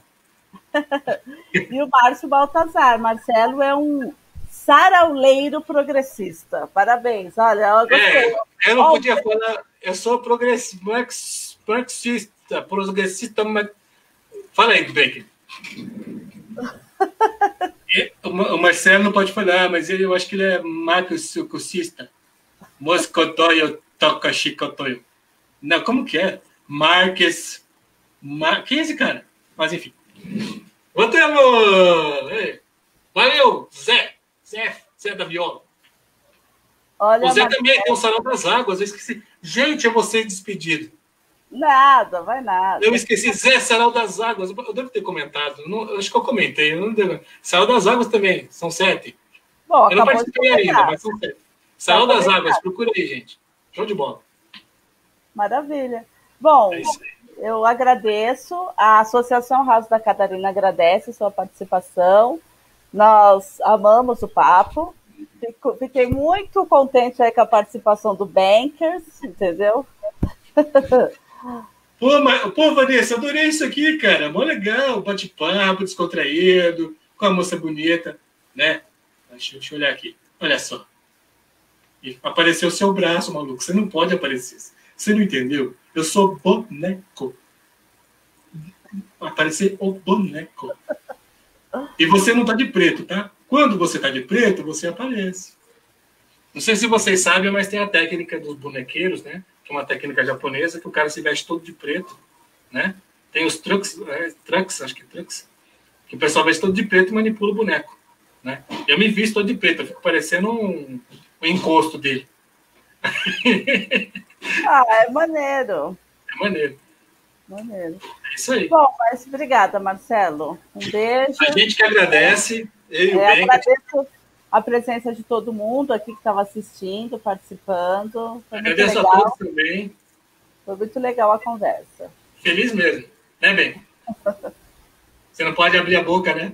E o Márcio Baltazar. Marcelo é um sarauleiro progressista. Parabéns. Olha, eu gostei. Eu não podia falar, eu sou progressista, mas... Fala aí, Becker. O Marcelo não pode falar, mas eu acho que ele é marxista. Moscotoio toca chicotoio. Não, como que é? Marques. Quem é esse cara? Mas enfim. Voltamos! Valeu, Zé da Viola. Olha, o Zé também tem o Sarau das Águas, eu esqueci. Gente, eu vou ser despedido. Nada, vai nada. Eu esqueci, Zé, Sarau das Águas. Eu devo ter comentado. Não, acho que eu comentei. Eu não devo... Sarau das Águas também, são 7. Bom, eu não participei ainda, mas são 7. Sarau das Águas, procura aí, gente. Show de bola. Maravilha. Bom, eu agradeço. A Associação House da Catarina agradece a sua participação. Nós amamos o papo. Fiquei muito contente aí com a participação do Bankers, entendeu? Pô, Vanessa, adorei isso aqui, cara. Mó legal, bate-papo, descontraído, com a moça bonita, né? Deixa eu olhar aqui. Olha só. E apareceu o seu braço, maluco. Você não pode aparecer. Você não entendeu? Eu sou boneco. Aparecer o boneco. E você não tá de preto, tá? Quando você tá de preto, você aparece. Não sei se vocês sabem, mas tem a técnica dos bonequeiros, né? Que é uma técnica japonesa, que o cara se veste todo de preto, né? Tem os trucks, acho que trucks, que o pessoal veste todo de preto e manipula o boneco, né? Eu me visto todo de preto, eu fico parecendo um encosto dele. É maneiro. É maneiro. Maneiro. É isso aí. Bom, mas obrigada, Marcelo. Um beijo. A gente que agradece. Agradeço a presença de todo mundo aqui que estava assistindo, participando. Agradeço a todos também. Foi muito legal a conversa. Feliz mesmo, né, Ben? Você não pode abrir a boca, né?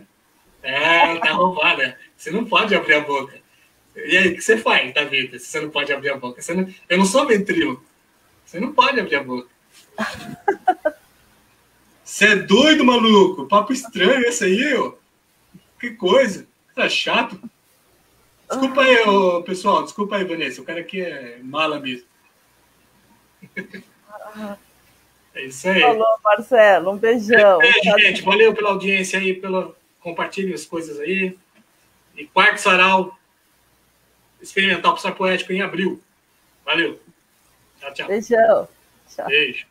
Tá roubada. Você não pode abrir a boca. E aí, o que você faz da vida se você não pode abrir a boca? Eu não sou ventríloco. Você não pode abrir a boca. Você é doido, maluco? Papo estranho esse aí, ó. Que coisa. Tá chato. Desculpa aí, pessoal. Desculpa aí, Vanessa. O cara aqui é mala mesmo. É isso aí. Falou, Marcelo. Um beijão. Gente. Valeu pela audiência aí. Compartilhe as coisas aí. E quarto sarau experimental pro Poético em abril. Valeu. Tchau, tchau. Beijão. Tchau. Beijo.